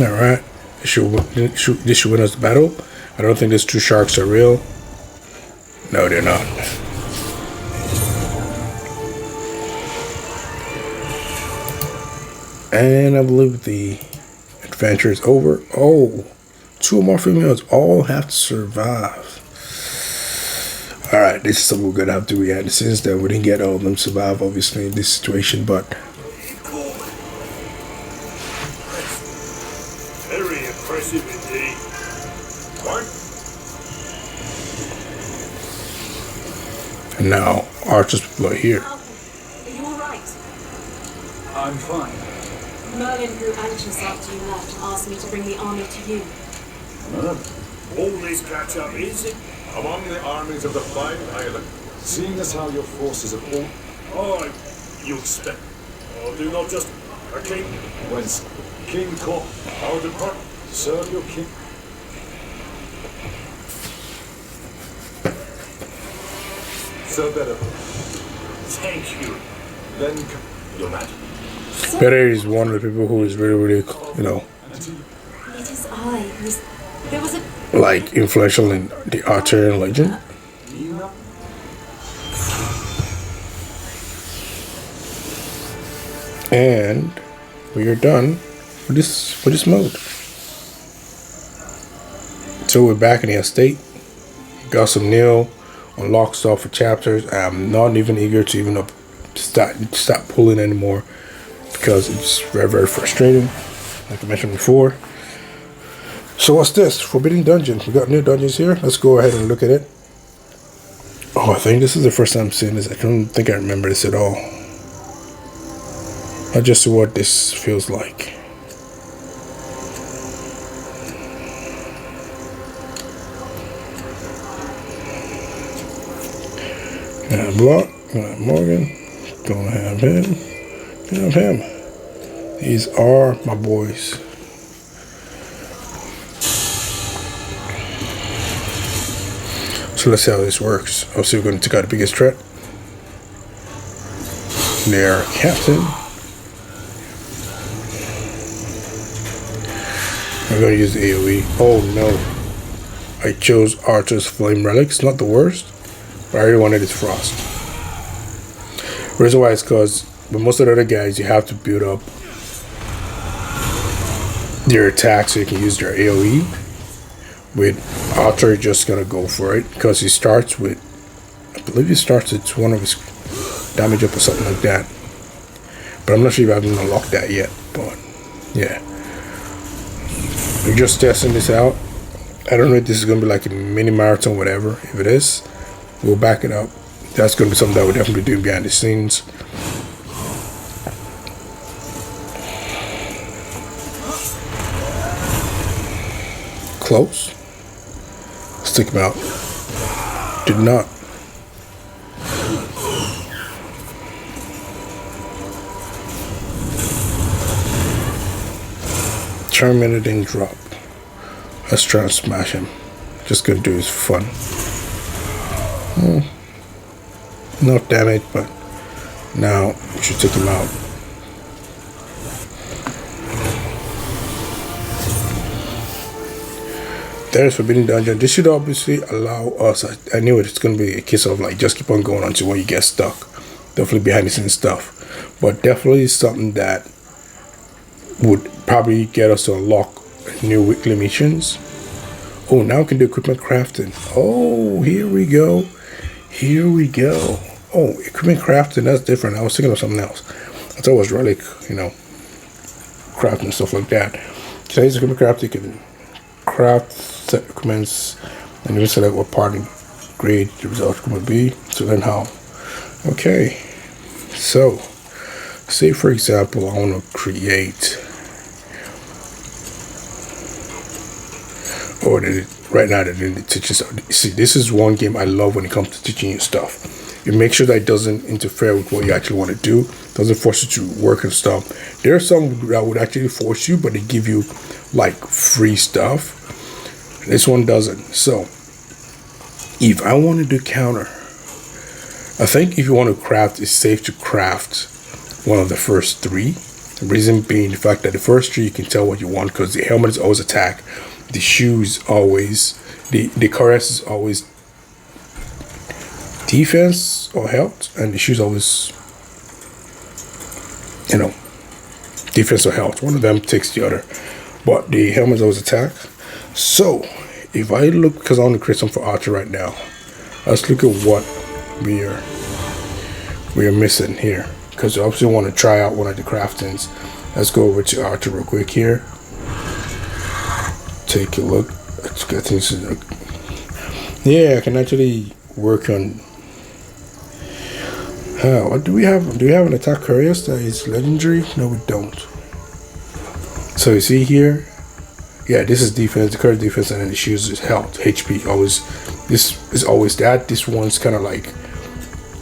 All right, this should win us the battle. I don't think these two sharks are real. No, they're not. And I believe the adventure is over. Oh, 2 more females all have to survive. All right, this is something we're gonna have to react to, since that we didn't get all of them survive, obviously, in this situation, but. Very impressive indeed. What? And now, archers people are here. Are you alright? I'm fine. Merlin grew anxious after you left and asked me to bring the army to you. All this catch-up is among the armies of the Five Islands. Seeing as how your forces have all... Oh, you expect. Oh, do not just a king. Whence King Cor... Our department. Serve your king... So better. Thank you. Then... Your Majesty. Bedivere is one of the people who is really, you know, It is I who was... There was a... like influential in the Arthurian legend. And we are done for this mode. So we're back in the estate. Got some Neil, unlocked stuff for chapters. I'm not even eager to even stop pulling anymore, because it's very frustrating, like I mentioned before. So what's this? Forbidden Dungeon. We got new dungeons here. Let's go ahead and look at it. Oh, I think this is the first time I'm seeing this. I don't think I remember this at all. I'll just see what this feels like. Block, Morgan, don't have him. Don't have him. These are my boys. So let's see how this works. Obviously, we're going to take out the biggest threat. Their captain. We're going to use the AoE. Oh no. I chose Archer's Flame Relics. Not the worst, but I really wanted his Frost. The reason why is because with most of the other guys, you have to build up their attack so you can use their AoE. With Archer, just gonna go for it because he starts with, I believe he starts with one of his damage up or something like that. But I'm not sure if I haven't unlocked that yet. But yeah, we're just testing this out. I don't know if this is gonna be like a mini marathon, whatever. If it is, we'll back it up. That's gonna be something that we're definitely doing behind the scenes. Close. Stick him out. Did not. Terminated and drop. Let's try and smash him. Just gonna do his fun. Enough damage, but now we should take him out. there's Forbidden Dungeon. This should obviously allow us. I knew it's going to be a case of like just keep on going until when you get stuck. Definitely behind the scenes stuff, but definitely something that would probably get us to unlock new weekly missions. Oh, now we can do equipment crafting. Oh, here we go. Here we go. Oh, equipment crafting, that's different. I was thinking of something else. I thought it was relic, you know, crafting stuff like that. So here's equipment crafting. You can craft set equipments and even select what part and grade the result will be. So then how? Okay. So, say for example, I want to create. Or right now they're doing the teaching stuff. See, this is one game I love when it comes to teaching you stuff. You make sure that it doesn't interfere with what you actually want to do. Doesn't force you to work and stuff. There are some that would actually force you, but they give you like free stuff. This one doesn't. So if I want to do counter, I think if you want to craft, it's safe to craft one of the first three. The reason being the fact that the first three you can tell what you want, because the helmet is always attack, the shoes always, the caress is always defense or health, and the shoes always, you know, defense or health. One of them takes the other, but the helmet is always attack. So if I look, because I want to create something for Archer right now, let's look at what we are missing here, because I obviously want to try out one of the craftings. Let's go over to Archer real quick here. Take a look. Let's get things. Yeah, I can actually work on. What do we have? Do we have an attack courier that is legendary? No, we don't. So you see here, yeah, this is defense, the current defense, and then the shoes is health, HP. Always, this is always that. This one's kind of like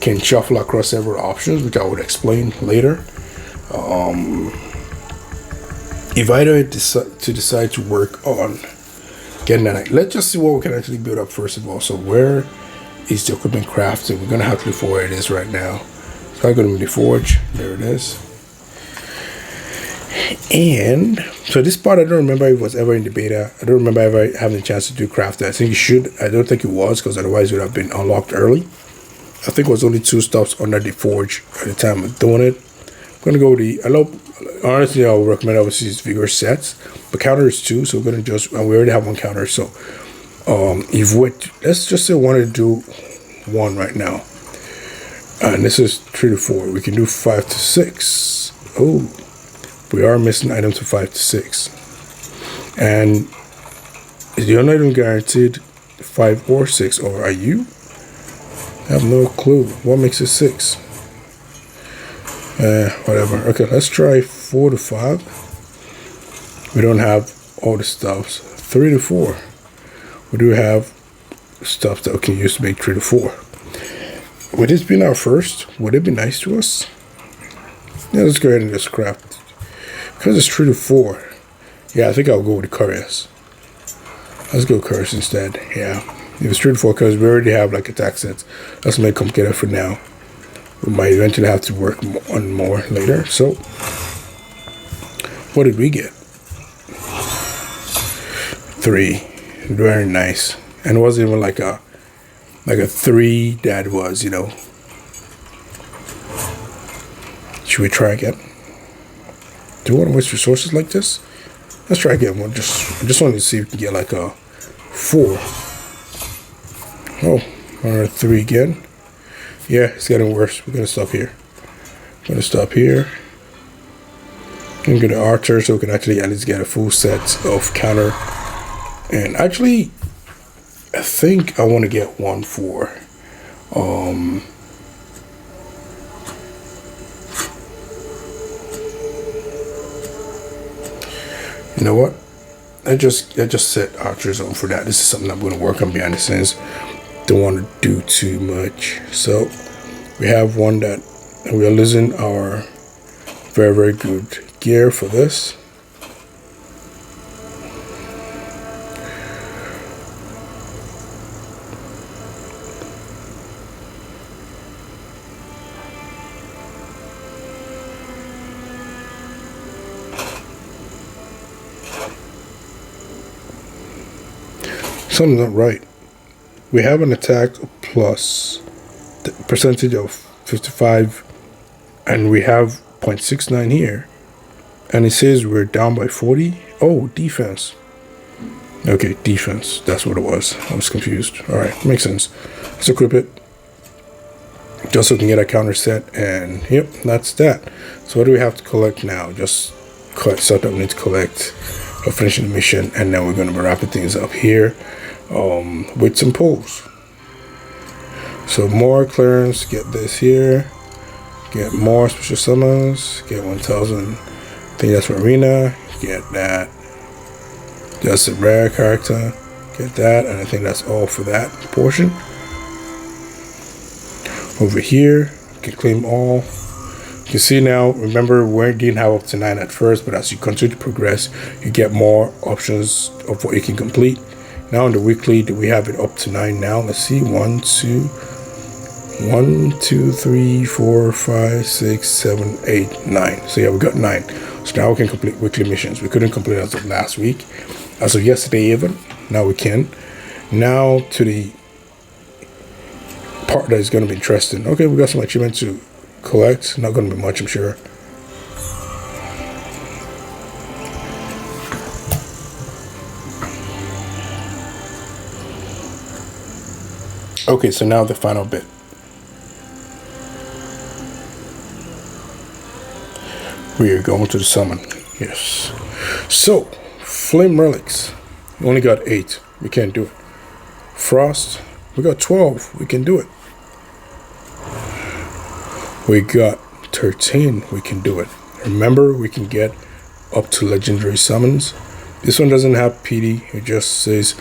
can shuffle across several options, which I would explain later. If I don't decide to work on getting that, let's just see what we can actually build up first of all. So where is the equipment crafted? We're gonna have to look for where it is right now. So I'm gonna be the forge. There it is. And so this part I don't remember if it was ever in the beta. I don't remember ever having a chance to do craft. I think you should. I don't think it was, because otherwise it would have been unlocked early. I think it was only 2 stops under the forge at the time of doing it. I'm gonna go with the. I love. Honestly, I would recommend obviously these vigor sets, but counter is 2, so we're gonna just. And we already have 1 counter, so if we let's just say we want to do 1 right now, and this is 3 to 4. We can do 5 to 6. Oh, we are missing items from 5 to 6, and you're not even guaranteed 5 or 6. Or are you? I have no clue. What makes it 6? Whatever. Okay, let's try 4 to 5. We don't have all the stuffs. 3 to 4. We do have stuff that we can use to make 3 to 4. Would this be our first? Would it be nice to us? Yeah, let's go ahead and just craft. Because it's 3 to 4. Yeah, I think I'll go with the couriers. Let's go couriers instead. Yeah. If it's 3 to 4, because we already have like attack sets. Let's make complicated for now. We might eventually have to work on more later. So, what did we get? 3. Very nice. And it wasn't even like a 3 that was, you know. Should we try again? Do you want to waste resources like this? Let's try again. I just wanted to see if we can get like a 4. Oh, 3 again. Yeah, it's getting worse. We're gonna stop here. I'm gonna stop here. I'm gonna Archer so we can actually at least get a full set of counter. And actually, I think I want to get 1 for you know what? I just set Archer's on for that. This is something I'm gonna work on behind the scenes. Don't want to do too much. So we have 1 that we are losing our very, very good gear for this. Something's not right. We have an attack plus the percentage of 55, and we have 0.69 here, and it says we're down by 40. Oh, defense. Okay, defense. That's what it was. I was confused. All right, makes sense. Let's equip it just so we can get a counter set, and yep, that's that. So what do we have to collect now? Just collect stuff that we need to collect or finishing the mission, and then we're going to be wrapping things up here with some pulls. So more clearance, get this here, get more special summons, get 1000. I think that's for arena, get that. That's a rare character, get that, and I think that's all for that portion. Over here, you can claim all. You can see now, remember we didn't have up to 9 at first, but as you continue to progress, you get more options of what you can complete. Now in the weekly, do we have it up to 9 now? Let's see, 1, 2, 3, 4, 5, 6, 7, 8, 9. So yeah, we got 9. So now we can complete weekly missions. We couldn't complete as of last week, as of yesterday even. Now we can. Now to the part that is going to be interesting. Okay, we got some achievements to collect. Not going to be much, I'm sure. Okay, so now the final bit. We are going to the summon. Yes. So, flame relics. We only got 8. We can't do it. Frost. We got 12. We can do it. We got 13. We can do it. Remember, we can get up to legendary summons. This one doesn't have PD. It just says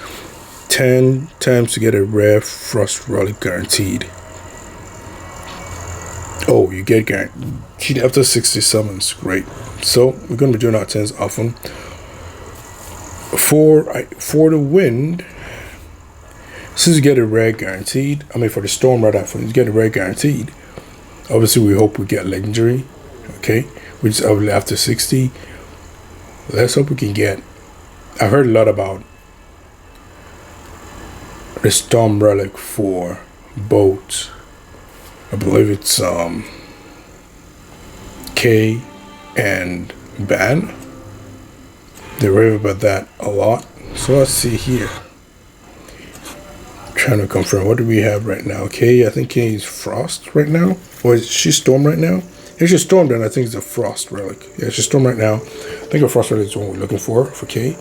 10 times to get a rare frost relic guaranteed. Oh, you get guaranteed after 60 summons. Great. So we're going to be doing our 10s often. For the wind, since you get a rare guaranteed, I mean for the storm rather, for you get a rare guaranteed. Obviously, we hope we get legendary. Okay, which is after 60. Let's hope we can get. I've heard a lot about the storm relic for boat. I believe it's K and Ban. They rave about that a lot. So let's see here. Trying to confirm, what do we have right now? K, I think K is Frost right now. Or is she Storm right now? If she's Storm, then I think it's a Frost relic. Yeah, she's Storm right now. I think a Frost relic is what we're looking for K.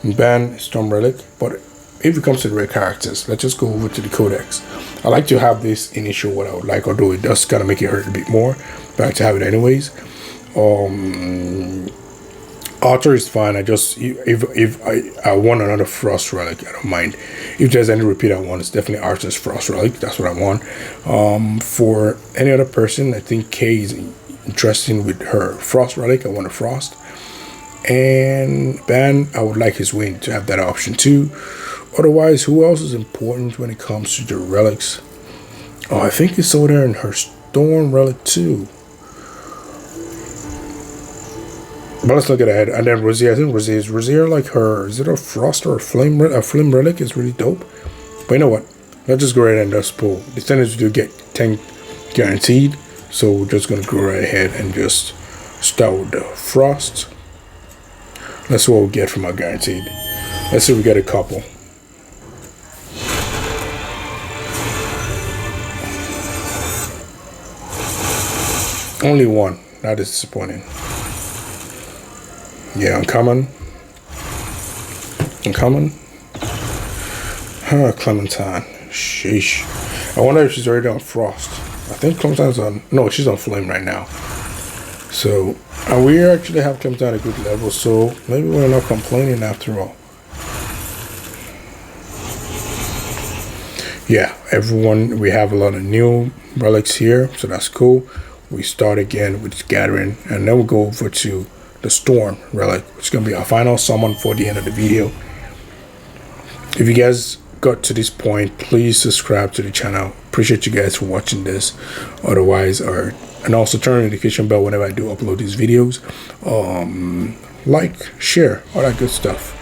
And Ban, Storm relic. But if it comes to the rare characters, let's just go over to the codex. I like to have this initial what I would like, although it does kind of make it hurt a bit more, but I like to have it anyways. Archer is fine. I just if I want another Frost relic, I don't mind. If there's any repeat I want, it's definitely Archer's Frost relic. That's what I want. For any other person, I think Kay is interesting with her Frost relic. I want a Frost. And Ban, I would like his wing to have that option too. Otherwise, who else is important when it comes to the relics? Oh, I think it's over there in her Storm relic too. But let's not get ahead. And then Rosier, I think Rosier like her, is it a Frost or a Flame relic? It's really dope. But you know what? Let's just go right and just pull. The tendency to get 10 guaranteed. So we're just going to go right ahead and just start with the Frost. Let's see what we get from our guaranteed. Let's see if we get a couple. Only one. That is disappointing. Yeah, uncommon. Clementine. Sheesh. I wonder if she's already on Frost. I think Clementine's on. No, she's on Flame right now. So, and we actually have Clementine at a good level, so maybe we're not complaining after all. Yeah, everyone, we have a lot of new relics here, so that's cool. We start again with Gathering, and then we'll go over to the Storm relic, which is going to be our final summon for the end of the video. If you guys got to this point, please subscribe to the channel. Appreciate you guys for watching this. Otherwise, and also turn on the notification bell whenever I do upload these videos. Like, share, all that good stuff.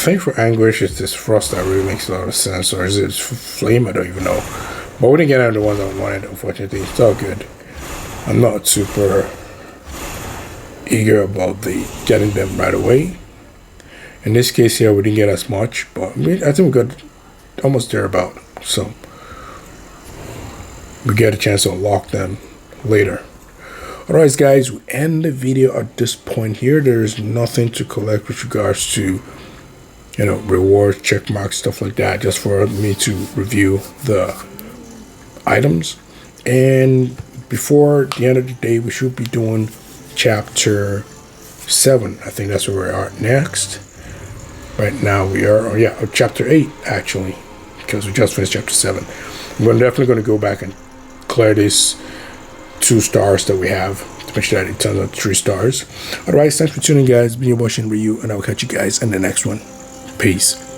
think for Anguish, it's this Frost that really makes a lot of sense. Or is it Flame? I don't even know. But we didn't get out of the ones I wanted, unfortunately. It's all good. I'm not super eager about getting them right away. In this case here, we didn't get as much, but I think we got almost there about. So we get a chance to unlock them later. Alright guys, we end the video at this point here. There's nothing to collect with regards to, you know, rewards, check marks, stuff like that, just for me to review the items. And before the end of the day, we should be doing chapter 7. I think that's where we are next. Right now we are, chapter 8 actually, because we just finished chapter 7. We're definitely going to go back and clear these 2 stars that we have to make sure that it turns out 3 stars. Alright, thanks for tuning, guys. Been your boy Ryu, and I will catch you guys in the next one. Peace.